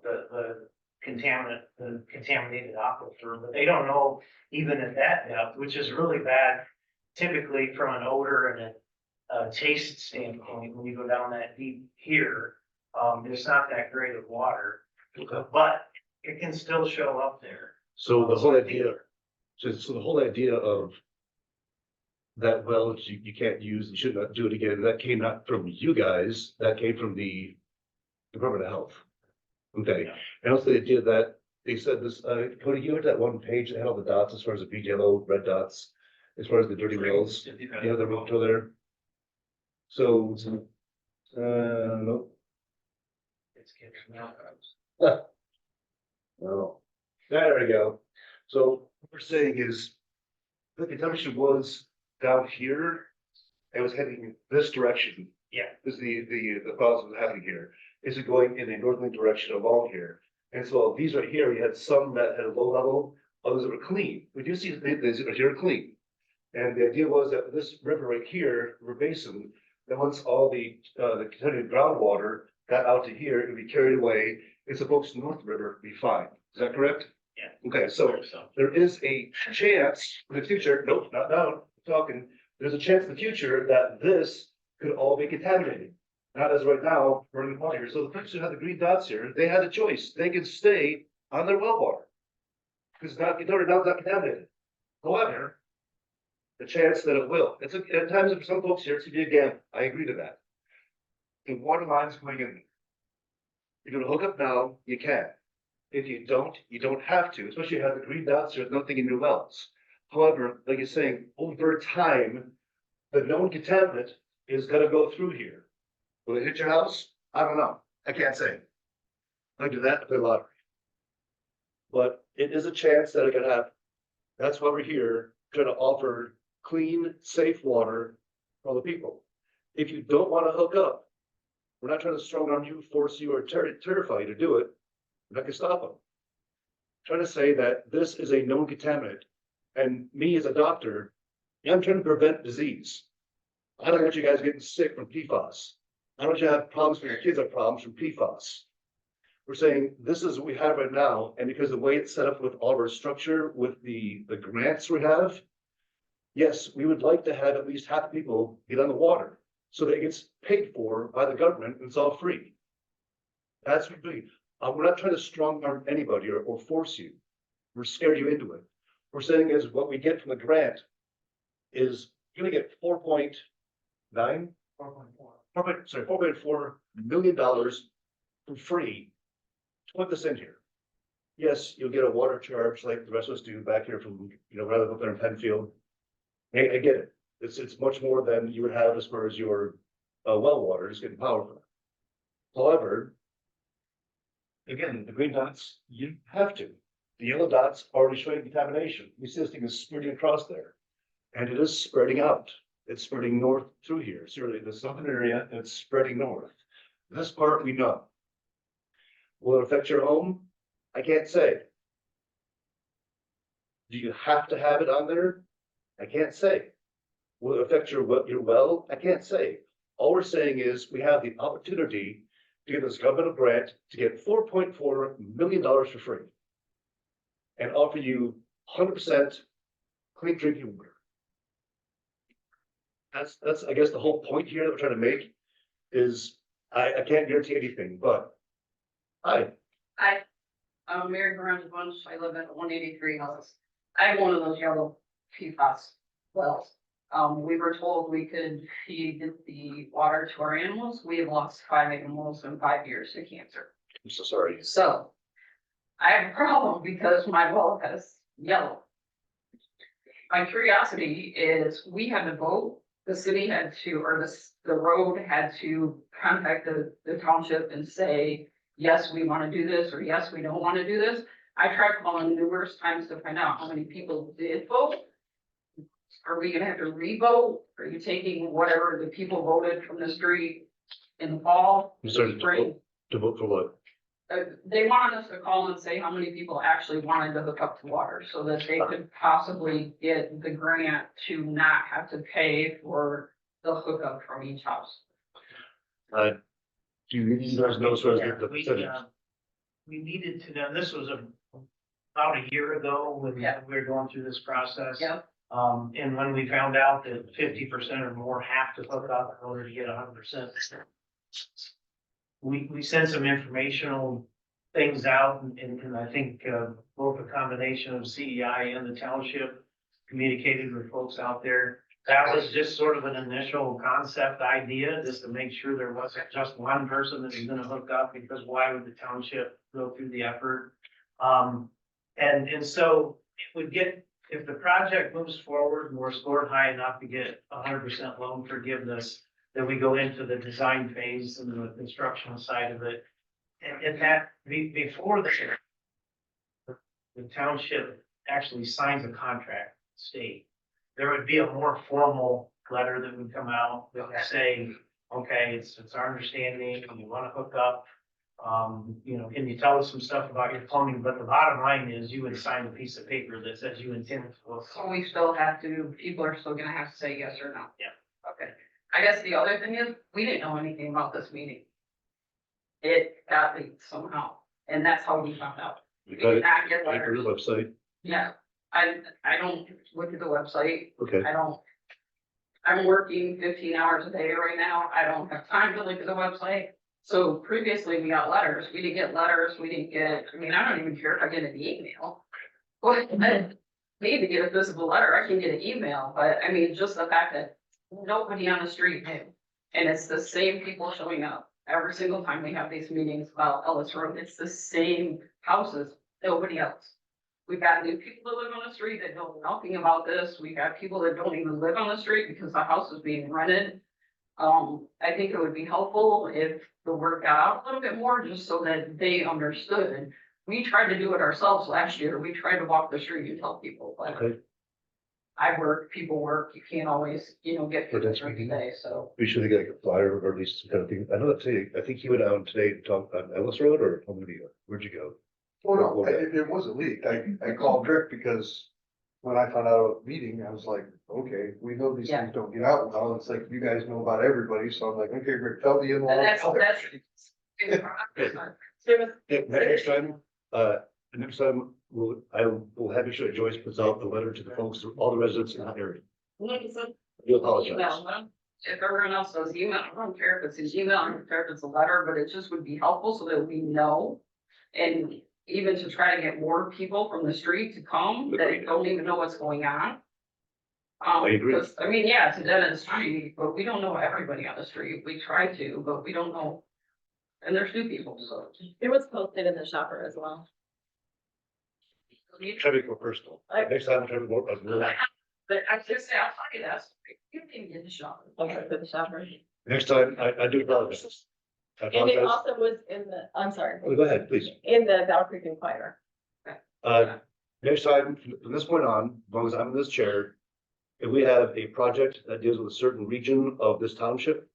the contaminated aquifer. But they don't know even at that depth, which is really bad. Typically from an odor and a taste standpoint, when you go down that deep here, there's not that great of water, but it can still show up there. So the whole idea, so the whole idea of that well, you can't use, you should not do it again, that came not from you guys, that came from the Department of Health. Okay, and also the idea that they said this, Cody, you had that one page that had all the dots as far as the big yellow, red dots, as far as the dirty wells, the other room there. So No. It's getting out. No. There we go. So what we're saying is, the contamination was down here. It was heading this direction. Yeah. This is the cause of happening here. Is it going in a northerly direction along here? And so these right here, you had some that had a low level, others that were clean. We do see that these right here are clean. And the idea was that this river right here, river basin, that once all the contaminated groundwater got out to here, it would be carried away. It's supposed to North River be fine. Is that correct? Yeah. Okay, so there is a chance in the future, nope, not now, I'm talking, there's a chance in the future that this could all be contaminated. Not as right now, burning water here. So the person who had the green dots here, they had a choice. They could stay on their well water. Because now it's not contaminated. However, the chance that it will, at times for some folks here, it's gonna be a gamble. I agree to that. The water line's going in. If you're gonna hook up now, you can. If you don't have to, especially if you have the green dots, there's nothing in your wells. However, like you're saying, over time, the known contaminant is gonna go through here. Will it hit your house? I don't know. I can't say. I do that, play lottery. But it is a chance that it could happen. That's why we're here, trying to offer clean, safe water for all the people. If you don't want to hook up, we're not trying to strong arm you, force you, or terrify you to do it. We're not gonna stop them. Trying to say that this is a known contaminant, and me as a doctor, I'm trying to prevent disease. I don't want you guys getting sick from PFAS. I don't want you to have problems when your kids have problems from PFAS. We're saying this is what we have right now, and because the way it's set up with all of our structure, with the grants we have, yes, we would like to have at least half the people get on the water, so that it gets paid for by the government and it's all free. That's what we, we're not trying to strong arm anybody or force you. We're scare you into it. We're saying is what we get from the grant is you're gonna get 4.9, 4.4 million dollars for free to put this in here. Yes, you'll get a water charge like the rest of us do back here from, rather than up there in Penfield. I get it. It's much more than you would have as far as your well water, just getting power from it. However, again, the green dots, you have to. The yellow dots already showing contamination. You see this thing is spreading across there. And it is spreading out. It's spreading north through here. Certainly the southern area, it's spreading north. This part we know. Will it affect your home? I can't say. Do you have to have it on there? I can't say. Will it affect your well? I can't say. All we're saying is we have the opportunity to get this government grant to get $4.4 million for free and offer you 100% clean drinking water. That's I guess the whole point here that we're trying to make is I can't guarantee anything, but Hi, I'm Mary Burns Bunch. I live at 183 house. I have one of those yellow PFAS wells. We were told we could feed the water to our animals. We have lost 5 animals in 5 years to cancer. I'm so sorry. So I have a problem because my well has yellow. My curiosity is we had to vote. The city had to, or the road had to contact the township and say, yes, we want to do this, or yes, we don't want to do this. I tried calling numerous times to find out how many people did vote. Are we gonna have to re-vote? Are you taking whatever the people voted from the street in the fall? I'm sorry, spring? to vote for what? They wanted us to call and say how many people actually wanted to hook up to water so that they could possibly get the grant to not have to pay for the hookup from each house. Do you guys know as far as the We, percentage? we needed to know, this was about a year ago when we Yeah. were going through this process. Yep. And when we found out that 50% or more have to hook up in order to get 100%. We sent some informational things out and I think, both a combination of CEI and the township communicated with folks out there. That was just sort of an initial concept idea, just to make sure there wasn't just one person that was gonna hook up, because why would the township go through the effort? And so if the project moves forward and we're scored high enough to get 100% loan forgiveness, Then we go into the design phase and the construction side of it. And that, before the township actually signs a contract, with the state, there would be a more formal letter that would come out that would say, okay, it's our understanding, you wanna hook up. You know, can you tell us some stuff about your plumbing? But the bottom line is you would sign a piece of paper that says you intend to hook So up. we still have to, people are still gonna have to say yes or no. Yeah. Okay, I guess the other thing is, we didn't know anything about this meeting. It got leaked somehow, and that's how we found out. We We got did it, not get on your letters. website, Yeah, I don't look at the website, okay, I don't. I'm working 15 hours a day right now, I don't have time to look at the website. So previously we got letters, we didn't get letters, we didn't get, I mean, I don't even care if I get an email. Well, I need to get a physical letter, I can get an email, but I mean, just the fact that nobody on the street knew. And it's the same people showing up every single time we have these meetings about Ellis Road, it's the same houses, nobody else. We've got new people that live on the street that know nothing about this. We've got people that don't even live on the street because the house is being rented. I think it would be helpful if the word got out a little bit more, just so that they understood. We tried to do it ourselves last year. We tried to walk the street and tell people, but okay. I work, people work. You can't always, get For people next during the meeting? day, so. We should get like a flyer or at least some kind of thing. I know that today, I think he went down today to talk on Ellis Road or home video. Where'd you go? Well, no, it wasn't leaked. I called Rick because when I found out about the meeting, I was like, okay, we know these Yeah. things don't get out well. It's like, you guys know about everybody. So I'm like, okay, Rick, tell the in-laws. And that's. Next time, next time, I will have you sure Joyce puts out the letter to the folks, all the residents in that area. Like I said, You apologize. email them. If everyone else does email, I don't care if it's an email, I don't care if it's a letter, but it just would be helpful so that we know. And even to try to get more people from the street to come that Agreed. don't even know what's going on. I agree. 'Cause, I mean, yeah, it's a dead end street, but we don't know everybody on the street. We try to, but we don't know. And there's new people, so. It was posted in the shopper as well. Try to be more personal. Next time, try to be more. But I just say, I'll tell you that, you can get the shop. Okay, for the shopper. Next time, I do apologize. I And it apologize. also was in the, I'm sorry, Oh, go ahead, please. in the Battle Creek Inquirer. Next time, from this point on, as long as I'm in this chair, if we have a project that deals with a certain region of this township,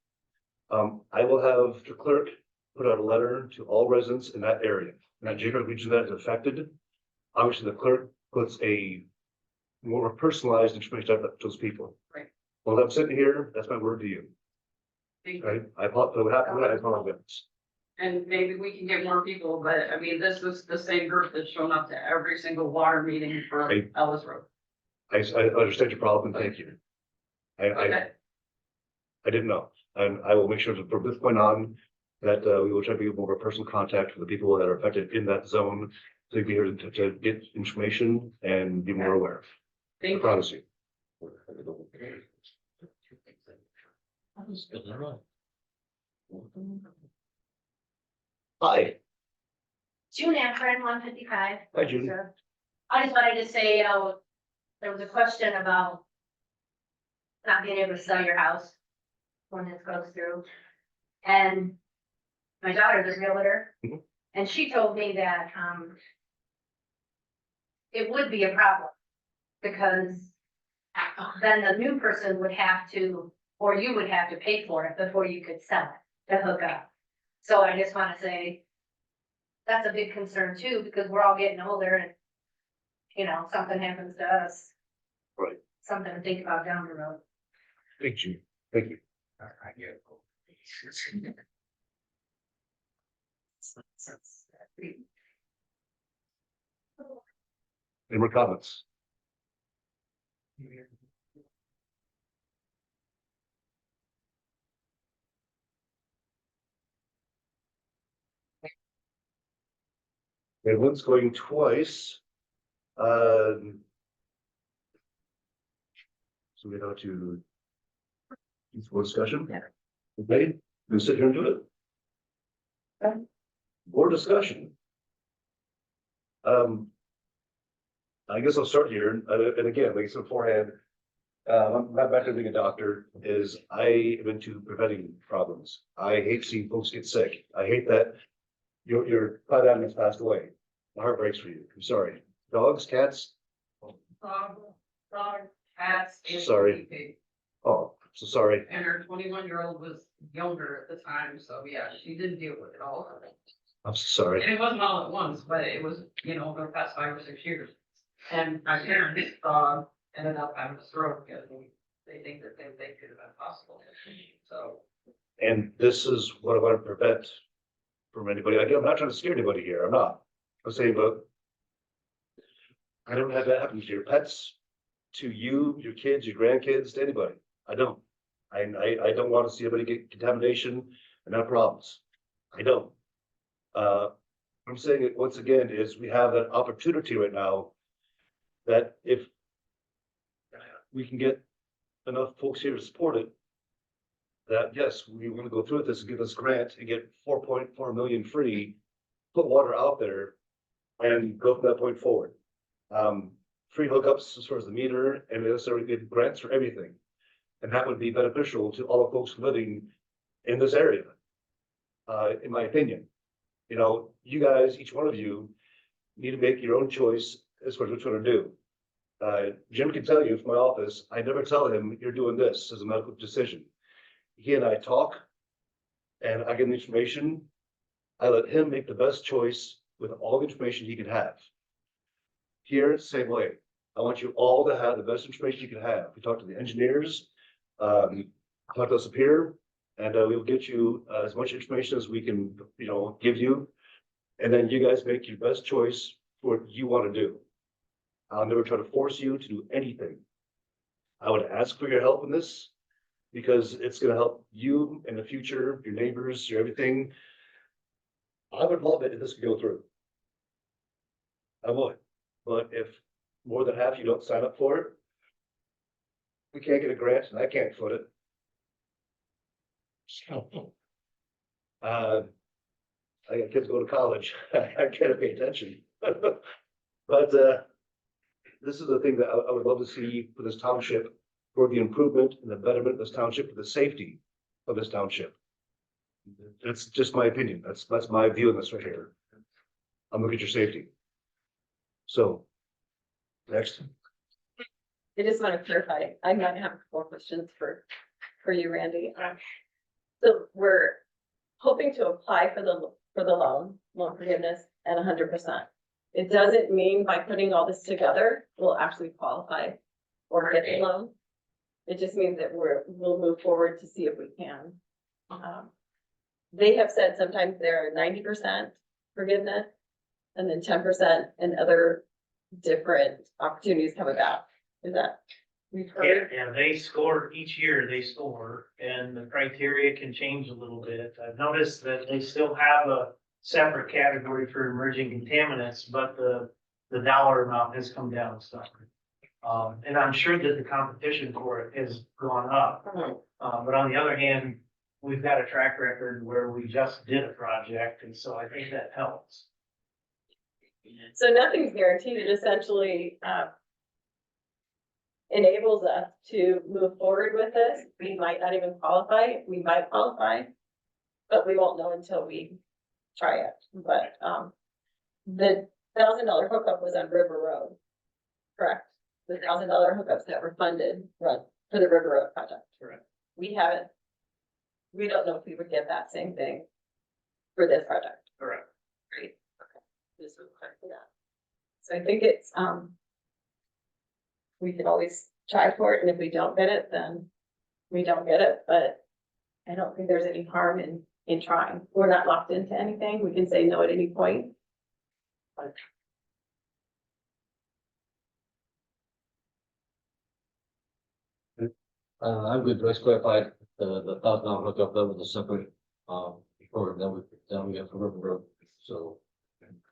I will have the clerk put out a letter to all residents in that area, in that geographic region that is affected. Obviously, the clerk puts a more personalized information out to those people. Right. While I'm sitting here, that's my word to you, right? I apologize. And maybe we can get more people, but I mean, this is the same group that's shown up to every single water meeting for Right. Ellis Road. I understand your problem, and thank you. Okay, I didn't know, and I will make sure that from this point on, that we will try to be more of a personal contact for the people that are affected in that zone. So you can hear to get information and be more aware. I thank you. promise you. Hi, June Amfred, 155. hi Judy. I just wanted to say, there was a question about not being able to sell your house when this goes through. And my daughter's a realtor, Mhm. and she told me that, it would be a problem, because then the new person would have to, or you would have to pay for it before you could sell it, to hook up. So I just wanna say, that's a big concern too, because we're all getting older and, something happens to us. Right. Something to think about down the road. Thank you, thank you. Any more comments? Everyone's going twice. So we go to more discussion. Yeah. Okay, we'll sit here and do it. Okay. More discussion. I guess I'll start here, and again, like I said beforehand, my background being a doctor is I am into preventing problems. I hate seeing folks get sick. I hate that your pet animal's passed away. My heart breaks for you. I'm sorry. Dogs, cats? Dog, cats. and Sorry. guinea pig. Oh, so sorry. And her 21-year-old was younger at the time, so yeah, she did deal with it all. I'm so sorry. And it wasn't all at once, but it was, over the past 5 or 6 years. And my parents' dog ended up having a stroke, and they think that they could have been possible. So, And this is what I want to prevent from anybody. Again, I'm not trying to scare anybody here. I'm not. I'm saying, but I don't have that happen to your pets, to you, your kids, your grandkids, to anybody. I don't. I don't want to see anybody get contamination and have problems. I don't. I'm saying it once again is we have an opportunity right now that if we can get enough folks here to support it, that yes, we want to go through with this and give this grant and get 4.4 million free, put water out there and go from that point forward. Free hookups as far as the meter and necessarily get grants for everything. And that would be beneficial to all the folks living in this area. In my opinion, you guys, each one of you need to make your own choice as far as what you want to do. Jim can tell you from my office, I never tell him you're doing this as a medical decision. He and I talk and I get the information. I let him make the best choice with all the information he can have. Here, same way. I want you all to have the best information you can have. We talk to the engineers, talk to us up here, and we'll get you as much information as we can, give you. And then you guys make your best choice for what you want to do. I'll never try to force you to do anything. I would ask for your help in this because it's going to help you in the future, your neighbors, your everything. I would love it if this could go through. I would, but if more than half you don't sign up for it, we can't get a grant and I can't foot it. So, I got kids go to college. I can't pay attention. But this is the thing that I would love to see for this township, for the improvement and the betterment of this township, for the safety of this township. That's just my opinion. That's my view on this right here. I'm looking at your safety. So, next. I just want to clarify, I might have a couple of questions for you, Randy. So we're hoping to apply for the loan forgiveness at 100%. It doesn't mean by putting all this together, we'll actually qualify or get the loan. It just means that we'll move forward to see if we can. They have said sometimes they're 90% forgiveness and then 10% and other different opportunities come about. Is that? We've heard. Yeah, they score, each year they score, and the criteria can change a little bit. I've noticed that they still have a separate category for emerging contaminants, but the dollar amount has come down some. And I'm sure that the competition for it has gone up. But on the other hand, we've got a track record where we just did a project, and so I think that helps. So nothing's guaranteed. It essentially enables us to move forward with this. We might not even qualify. We might qualify, but we won't know until we try it. But the $1,000 hookup was on River Road, correct? The $1,000 hookups that were funded for the River Road project. Correct. We don't know if we would get that same thing for this project. Correct. Great. Okay. Just would clarify that. So I think it's, we can always try for it, and if we don't get it, then we don't get it, but I don't think there's any harm in trying. We're not locked into anything. We can say no at any point. But I'm good, let's clarify the $1,000 hookup, that was a separate, program, then we have for River Road, so.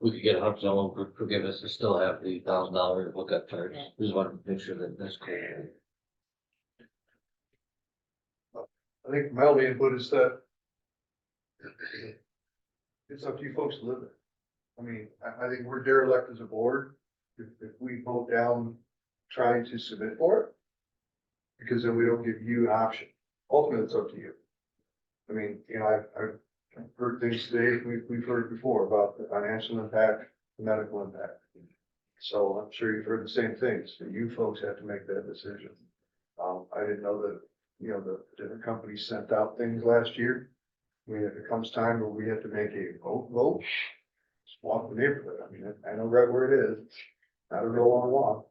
We could get 100% loan for forgiveness and still have the $1,000 hookup charge, we just want to make sure that that's clear. I think my only input is that it's up to you folks to live it. I mean, I think we're derelict as a board if we vote down trying to submit for it. because then we don't give you an option. Ultimately, it's up to you. I mean, you know, I've heard things today, we've heard before about the financial impact, the medical impact. So I'm sure you've heard the same things, but you folks have to make that decision. I didn't know that, you know, the different companies sent out things last year. I mean, if it comes time where we have to make a vote, just walk the neighborhood. I mean, I know right where it is, not a real long walk.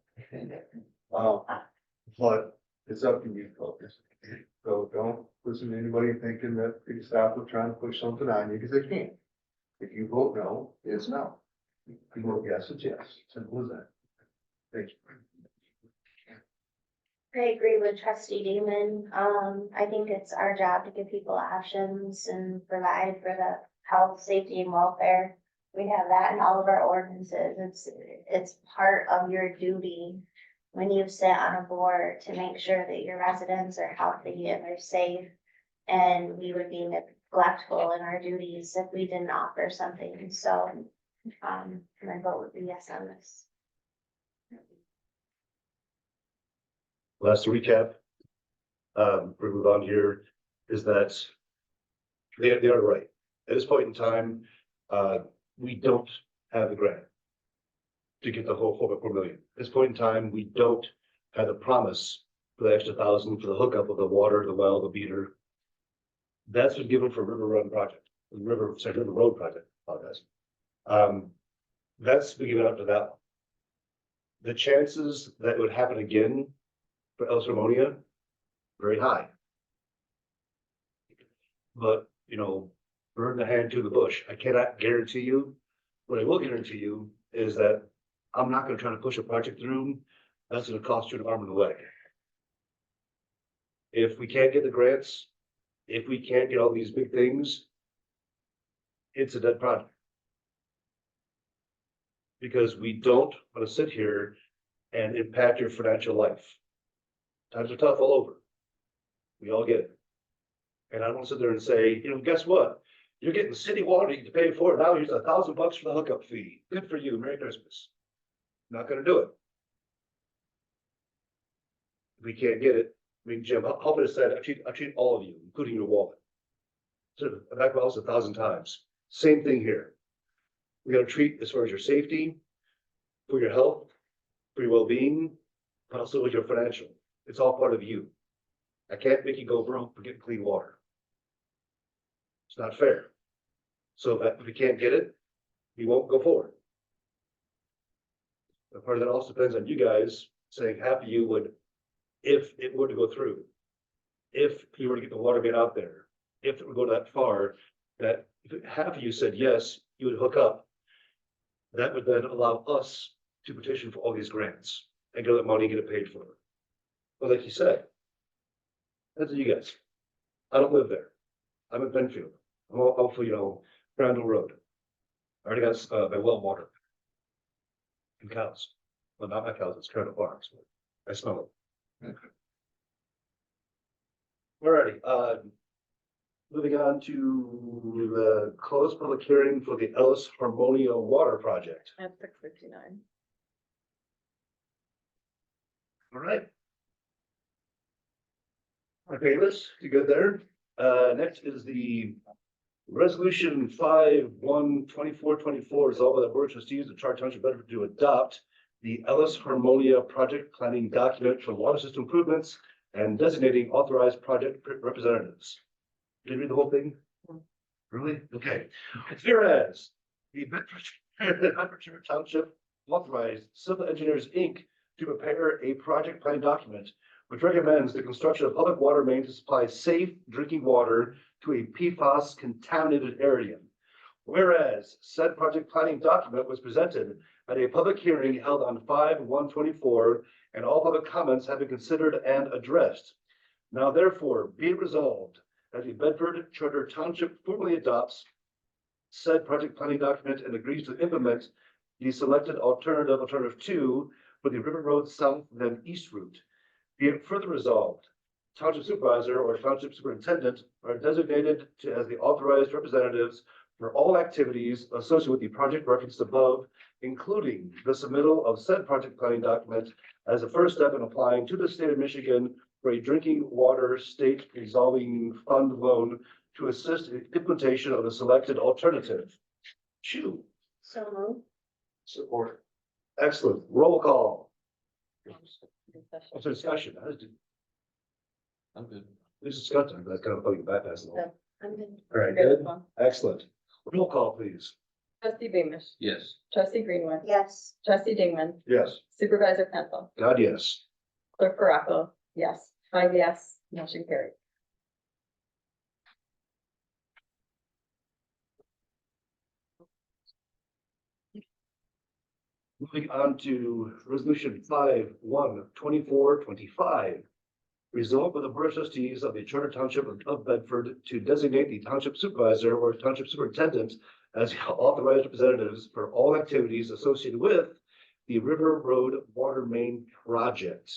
But it's up to you folks. So don't listen to anybody thinking that the staff are trying to push something on you, because they can't. If you vote no, it's no. If you vote yes, it's yes. Simple as that. Thank you. I agree with trustee Damon. I think it's our job to give people options and provide for the health, safety and welfare. We have that in all of our ordinances. It's part of your duty when you sit on a board to make sure that your residents are healthy and they're safe. And we would be neglectful in our duties if we didn't offer something. So, my vote would be yes on this. Last recap, we move on here, is that they are right. At this point in time, we don't have the grant to get the whole 4.4 million. At this point in time, we don't have the promise for the extra 1,000 for the hookup of the water, the well, the meter. That's been given for River Road project, River Road project, apologize. That's been given up to that one. The chances that it would happen again for El Sermonia, very high. But, you know, burn the hand to the bush. I cannot guarantee you. What I will guarantee you is that I'm not gonna try to push a project through that's gonna cost you an arm and a leg. If we can't get the grants, if we can't get all these big things, it's a dead project. Because we don't wanna sit here and impact your financial life. Times are tough all over. We all get it. And I don't sit there and say, you know, guess what? You're getting city water, you can pay for it. Now here's $1,000 for the hookup fee. Good for you. Merry Christmas. Not gonna do it. We can't get it. I mean, Jim, how about I said, I treat all of you, including your wallet. So back to us 1,000 times. Same thing here. We gotta treat as far as your safety, for your health, for your well-being, but also with your financial. It's all part of you. I can't make you go broke for getting clean water. It's not fair. So if we can't get it, we won't go forward. But part of that also depends on you guys saying half of you would, if it were to go through, if you were to get the water main out there, if it would go that far, that if half of you said yes, you would hook up. That would then allow us to petition for all these grants and get that money, get it paid for. But like you said, that's you guys. I don't live there. I'm in Penfield. I'm off of, you know, Crandall Road. I already got my well water. And cows. Well, not my cows, it's Crandall Farms. I smell it. Alrighty, moving on to the closed public hearing for the Ellis Harmonia Water Project. At 6:59. All right. Okay, Liz, you good there? Next is the resolution 5/1/24/24 resolved by the board of trustees of Charter Township Bedford to adopt the Ellis Harmonia project planning document for water system improvements and designating authorized project representatives. Did you read the whole thing? Really? Okay. Whereas the Bedford Township authorized Civil Engineers, Inc. to prepare a project planning document which recommends the construction of public water main to supply safe drinking water to a PFAS contaminated area. Whereas said project planning document was presented at a public hearing held on 5/1/24, and all public comments have been considered and addressed. Now therefore be it resolved that the Bedford Charter Township formally adopts said project planning document and agrees to implement the selected alternative 2 for the River Road South then East route. Be it further resolved, Township Supervisor or Township Superintendent are designated as the authorized representatives for all activities associated with the project referenced above, including the submittal of said project planning document as a first step in applying to the state of Michigan for a drinking water state resolving fund loan to assist in implementation of the selected alternative. Chew. So move. Support. Excellent. Roll call. What's the discussion? I'm good. This is discussion. That's kind of putting it back as well. I'm good. All right, Good good. one. Excellent. Roll call, please. Trustee Beamish, Yes. trustee Greenwood, Yes. trustee Dingman, Yes. supervisor Penfold, God, yes. clerk Baraco, yes. 5 yes, motion carried. Moving on to resolution 5/1/24/25. Resolved by the board of trustees of the Charter Township of Bedford to designate the township supervisor or township superintendent as authorized representatives for all activities associated with the River Road Water Main Project.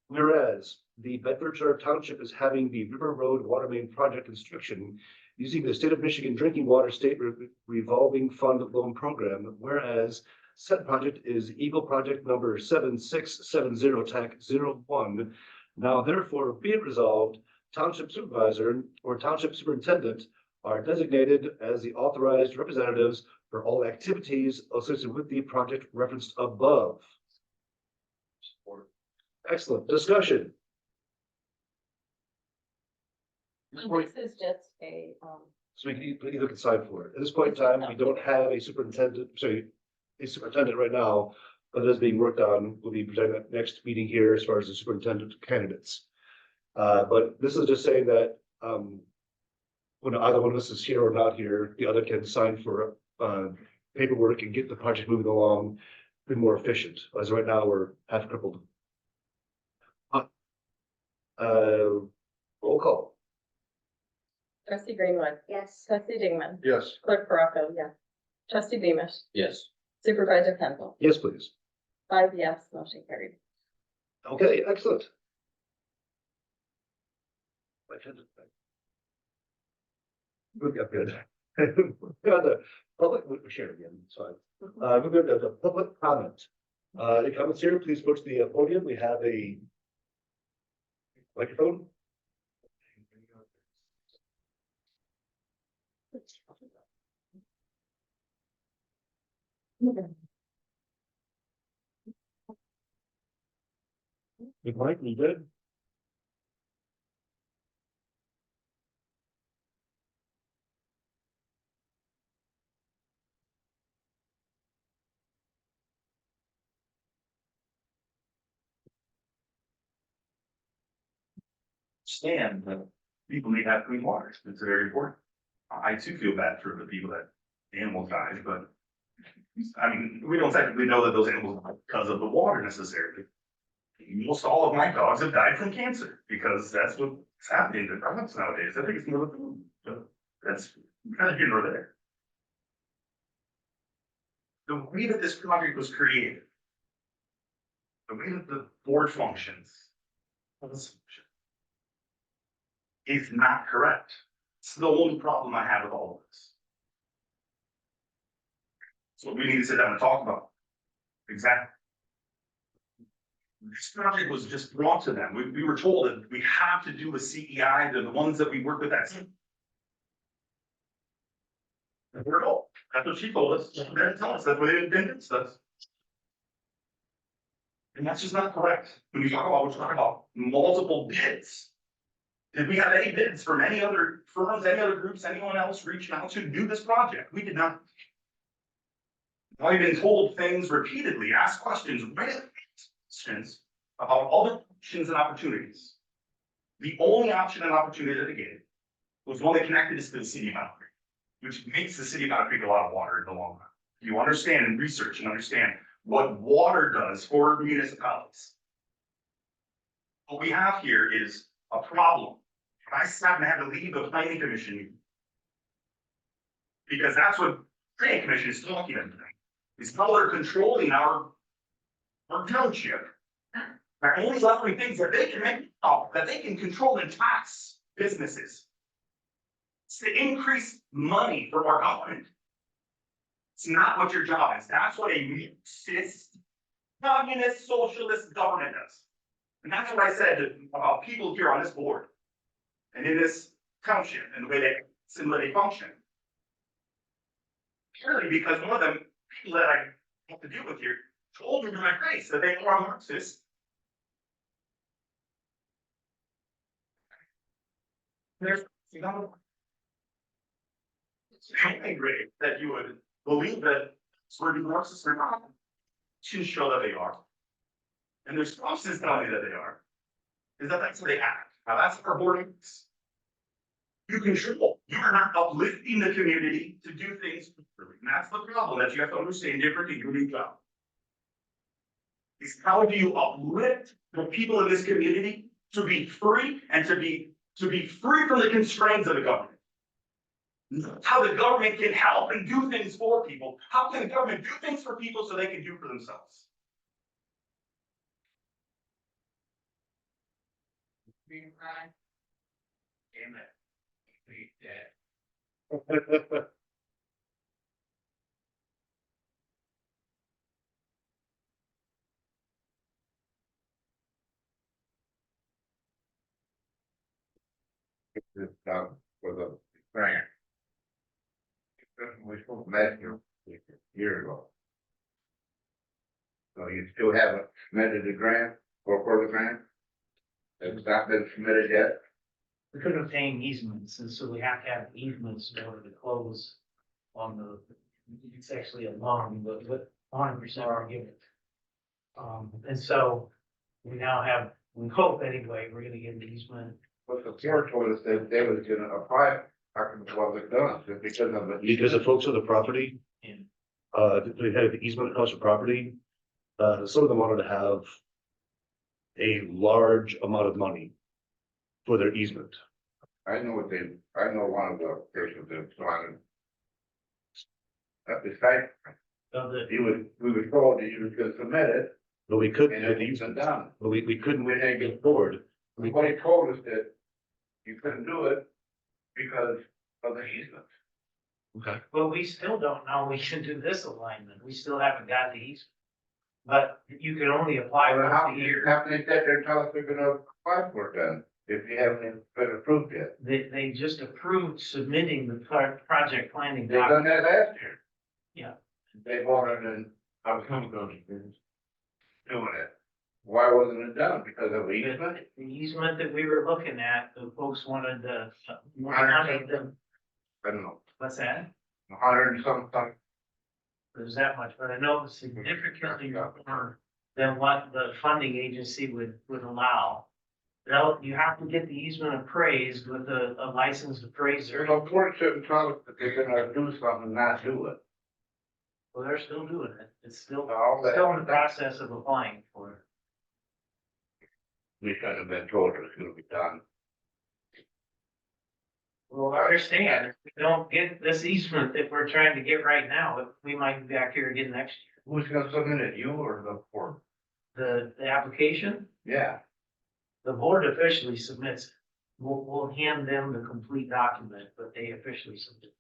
Whereas the Bedford Charter Township is having the River Road Water Main Project construction using the State of Michigan Drinking Water State Revolving Fund Loan Program, whereas said project is Eagle Project number 7670 TAC 01. Now therefore be it resolved, Township Supervisor or Township Superintendent are designated as the authorized representatives for all activities associated with the project referenced above. Support. Excellent discussion. This is just a, So we can either can sign for it. At this point in time, we don't have a superintendent, a superintendent right now, but it is being worked on. We'll be presenting that next meeting here as far as the superintendent candidates. But this is just saying that, when either one of us is here or not here, the other can sign for, paperwork and get the project moving along, be more efficient. As right now, we're half crippled. Roll call. trustee Greenwood, Yes. trustee Dingman, Yes. clerk Baraco, yes. Trustee Beamish, Yes. supervisor Penfold, Yes, please. 5 yes, motion carried. Okay, excellent. Good, good. Got the public, we'll share again, it's fine. We're going to the public comment. Any comments here, please approach the podium. We have a microphone. Good, Mike, you good? Stand, that people need to have clean water. It's very important. I too feel bad for the people that animals died, but I mean, we don't technically know that those animals died because of the water necessarily. Most all of my dogs have died from cancer because that's what's happening to dogs nowadays. I think it's more food. So that's kind of here nor there. The way that this project was created, the way that the board functions, is not correct. It's the only problem I have with all of this. So we need to sit down and talk about. Exactly. This project was just brought to them. We were told that we have to do a CEI, they're the ones that we work with that. We're told, that's what she told us, they didn't tell us, that's what they convinced us. And that's just not correct. When you talk about, we're talking about multiple bids. Did we have any bids from any other firms, any other groups, anyone else reaching out to do this project? We did not. I've been told things repeatedly, ask questions, questions about other options and opportunities. The only option and opportunity that they gave was one that connected us to the city of Battle Creek, which makes the city of Battle Creek a lot of water in the long run. You understand and research and understand what water does for municipalities. What we have here is a problem. I sat and had to leave the planning commission meeting. Because that's what planning commission is talking about today. Is how they're controlling our township. By only allowing things that they can make, that they can control and tax businesses. It's to increase money for our government. It's not what your job is. That's what a Marxist, communist, socialist government does. And that's what I said about people here on this board. And in this township and the way they function. Purely because one of them, people that I have to deal with here, told me to my face that they are Marxists. There's, you know. It's angry that you would believe that sort of Marxists are not. To show that they are. And their spouses tell me that they are. Is that that's how they act. Now that's our board is. You control, you are not uplifting the community to do things. And that's the problem that you have to understand different to your new job. Is how do you uplift the people in this community to be free and to be free from the constraints of the government? How the government can help and do things for people. How can the government do things for people so they can do for themselves? Amen. This, for the grant. We spoke last year, a year ago. So you still haven't submitted the grant or for the grant? It's not been submitted yet? We couldn't obtain easements, and so we have to have easements in order to close on the, it's actually a loan, but 100% are given. And so we now have, we hope anyway, we're gonna get an easement. But the board told us that they was gonna apply, how come it wasn't done, just because of the. Because the folks on the property, And they had the easement across the property. Some of them wanted to have a large amount of money for their easement. I know one of the persons that wanted. At the site, of the, we were told that you was gonna submit it, But we couldn't and have it the wasn't easement, done. but we couldn't get forward. Somebody told us that you couldn't do it because of the easement. Okay. well, we still don't know we can do this alignment. We still haven't got the easement. But you can only apply Well, how once a can you, year. how can they sit there and tell us they're gonna apply for it then, if you haven't even been approved yet? They just approved submitting the project planning They done document. that last year. Yeah. They wanted and I was coming doing it. Why wasn't it done? Because of the easement? The easement that we were looking at, the folks wanted the. I don't know, What's that? 100 and something. There's that much, but I know it's significantly more than what the funding agency would allow. Now, you have to get the easement appraised with a licensed appraiser. There's no point sitting telling us that they're gonna do something and not do it. Well, they're still doing it. It's still, All that- still in the process of applying for it. We should have been told it was gonna be done. Well, I understand, if we don't get this easement that we're trying to get right now, we might be back here again next year. Who's gonna submit it, you or the board? The application, Yeah, the board officially submits it. We'll hand them the complete document, but they officially submit.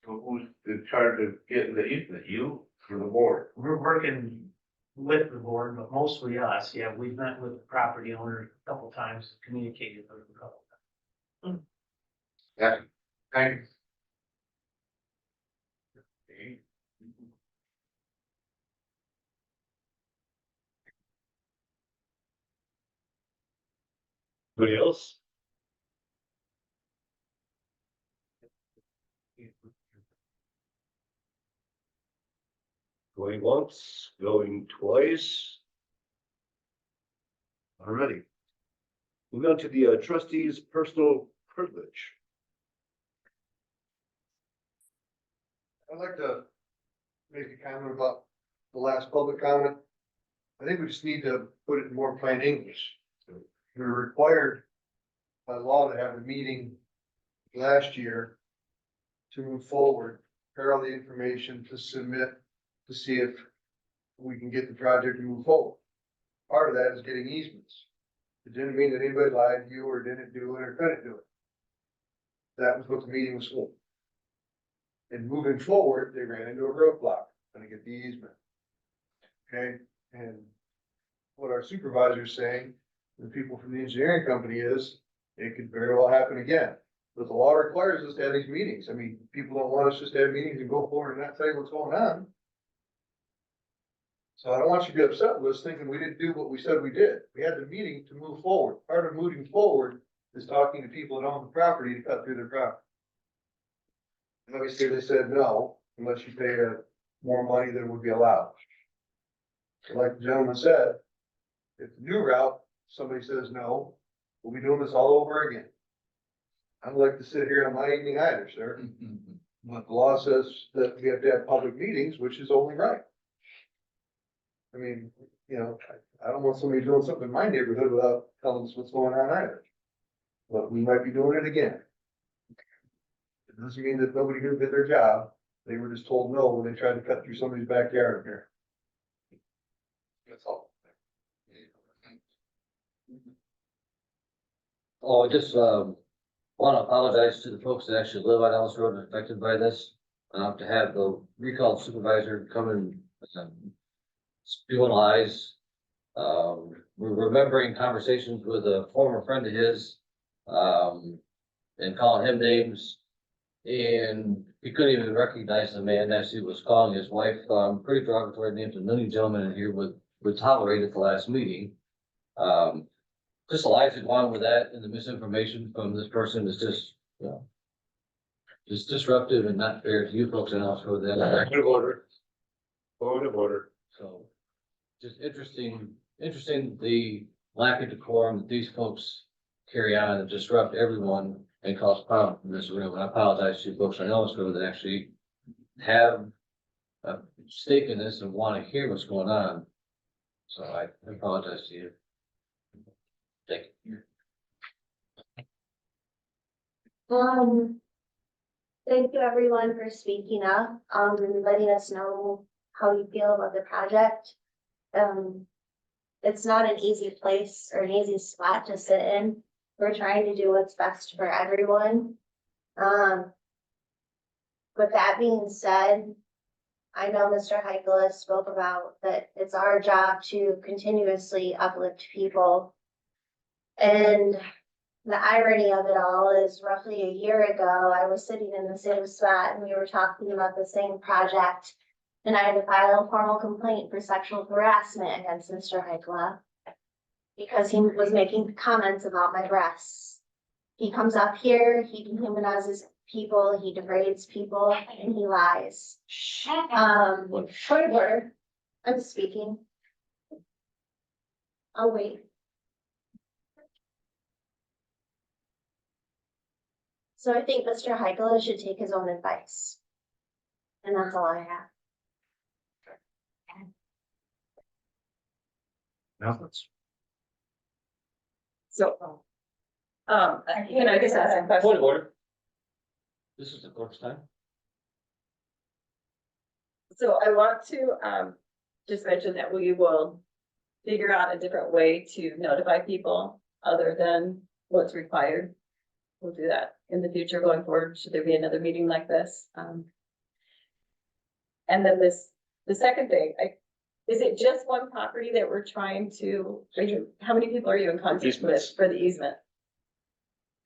so who's in charge of getting the easement, you or the board? We're working with the board, but mostly us. Yeah, we've met with the property owner a couple times, communicated with them a couple times. That's, thanks. Anybody else? Going once, going twice. Alrighty. Moving on to the trustees' personal privilege. I'd like to make a comment about the last public comment. I think we just need to put it in more plain English. We were required by law to have a meeting last year to move forward, prepare all the information to submit to see if we can get the project to move forward. Part of that is getting easements. It didn't mean that anybody lied to you or didn't do it or couldn't do it. That was what the meeting was for. And moving forward, they ran into a roadblock, gonna get the easement. Okay, and what our supervisor's saying, the people from the engineering company is, it could very well happen again. But the law requires us to have these meetings. I mean, people don't want us just to have meetings and go forward and not tell you what's going on. So I don't want you to get upset with us thinking we didn't do what we said we did. We had the meeting to move forward. Part of moving forward is talking to people that own the property to cut through their property. And obviously they said no, unless you pay more money than would be allowed. So like the gentleman said, if the new route, somebody says no, we'll be doing this all over again. I don't like to sit here on my evening either, sir. But the law says that we have to have public meetings, which is only right. I mean, you know, I don't want somebody doing something in my neighborhood without telling us what's going on either. But we might be doing it again. It doesn't mean that nobody here did their job. They were just told no when they tried to cut through somebody's backyard here. That's all. Oh, I just, want to apologize to the folks that actually live on Ellis Road and affected by this. To have the recall supervisor come and, spewing lies. We're remembering conversations with a former friend of his, and calling him names. And he couldn't even recognize the man as he was calling his wife, pretty derogatory names, and none of you gentlemen in here would tolerate at the last meeting. Just the lies that go on with that and the misinformation from this person is just, you know, just disruptive and not fair to you folks and also them. Point of order. Point of order. So, just interesting the lack of decorum that these folks carry on and disrupt everyone and cause problems in this room. And I apologize to you folks on Ellis Road that actually have a stake in this and want to hear what's going on. So I apologize to you. Thank you. Thank you everyone for speaking up, and letting us know how you feel about the project. It's not an easy place or an easy spot to sit in. We're trying to do what's best for everyone. With that being said, I know Mr. Heikkila spoke about that it's our job to continuously uplift people. And the irony of it all is roughly a year ago, I was sitting in the same spot and we were talking about the same project. And I had to file a formal complaint for sexual harassment against Mr. Heikkila because he was making comments about my breasts. He comes up here, he dehumanizes people, he degrades people, and he lies. Point of order, I'm speaking. I'll wait. So I think Mr. Heikkila should take his own advice. And that's all I have. Announcements. So, can I just ask a question? Point of order. This is the first time. So I want to, just mention that we will figure out a different way to notify people other than what's required. We'll do that in the future going forward, should there be another meeting like this. And then the second thing, is it just one property that we're trying to, how many people are you in contact with for the easement?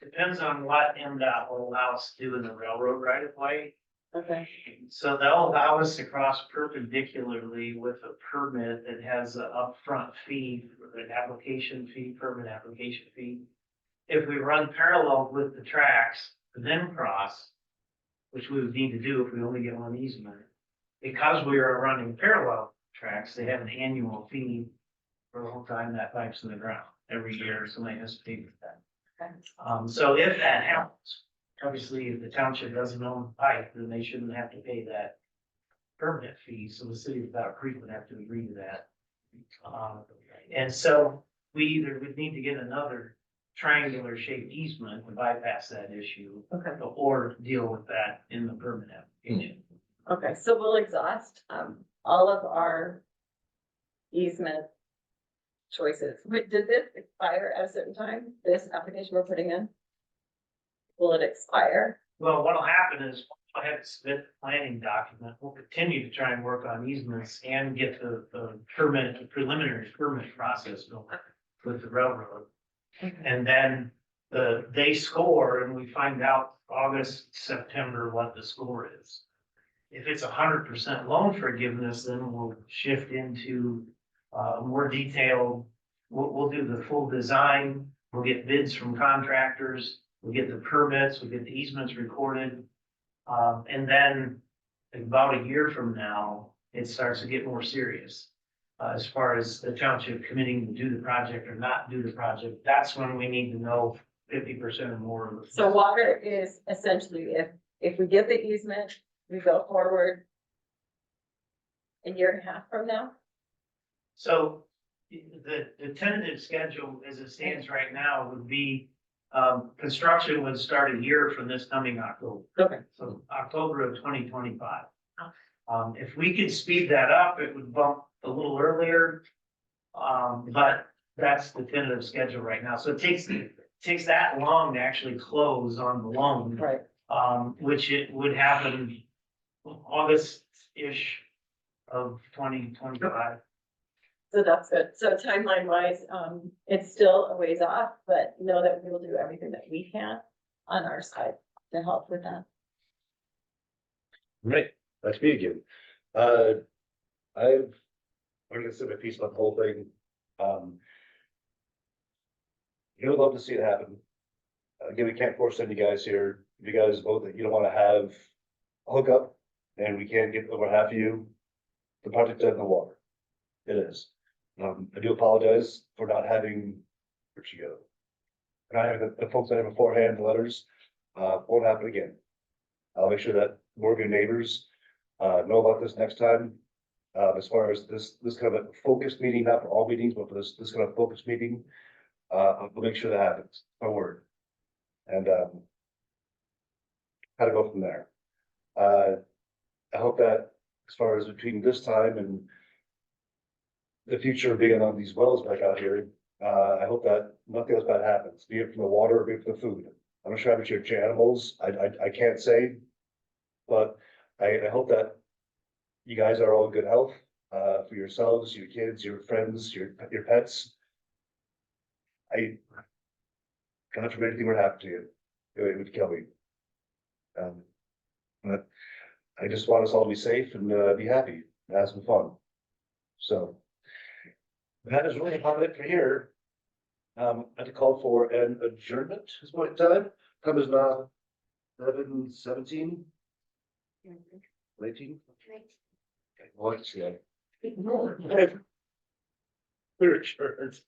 Depends on what MDOT will allow us to do in the railroad right of way. Okay. So they'll allow us to cross perpendicularly with a permit that has an upfront fee, an application fee, permit application fee. If we run parallel with the tracks, then cross, which we would need to do if we only get one easement. Because we are running parallel tracks, they have an annual fee for the whole time that pipe's in the ground. Every year, somebody has to pay for that. Okay. So if that happens, obviously, if the township doesn't own the pipe, then they shouldn't have to pay that permit fee, so the city of Battle Creek would have to agree to that. And so we either would need to get another triangular shaped easement to bypass that issue, Okay. or deal with that in the permit application. Okay, so we'll exhaust, all of our easement choices. Wait, did this expire at a certain time? This application we're putting in? Will it expire? Well, what'll happen is, I have to submit the planning document, we'll continue to try and work on easements and get the permit, the preliminary permit process going with the railroad. And then they score and we find out August, September, what the score is. If it's 100% loan forgiveness, then we'll shift into, more detailed, we'll do the full design, we'll get bids from contractors, we'll get the permits, we'll get the easements recorded. And then about a year from now, it starts to get more serious. As far as the township committing to do the project or not do the project, that's when we need to know 50% or more. of the- So water is essentially, if we get the easement, we go forward a year and a half from now. So the tentative schedule as it stands right now would be, construction would start a year from this coming October. Okay. So October of 2025. If we could speed that up, it would bump a little earlier. But that's the tentative schedule right now. So it takes that long to actually close on the loan. Right. Which it would happen August-ish of 2025. So that's good. So timeline wise, it's still a ways off, but know that we will do everything that we can on our side to help with that. Right, nice to meet you again. I'm gonna say my piece about the whole thing. You would love to see it happen. Again, we can't force any guys here. If you guys vote that you don't wanna have a hookup and we can't get over half of you, the project's dead in the water. It is. I do apologize for not having, where'd she go? For not having the folks that have beforehand, the letters, won't happen again. I'll make sure that more of your neighbors, know about this next time. As far as this kind of a focused meeting, not for all meetings, but for this kind of focused meeting, we'll make sure that happens, my word. And, how to go from there. I hope that as far as between this time and the future of being on these wells back out here, I hope that nothing else bad happens, be it from the water, or be it from the food. I'm not sure how much your animals, I can't say. But I hope that you guys are all in good health, for yourselves, your kids, your friends, your pets. God forbid anything would happen to you, it would kill me. But I just want us all to be safe and, be happy, and have some fun. So. That is really about it for here. I had to call for an adjournment, is what time, time is now 7:17. 18? Okay, well, let's see. We're adjourned.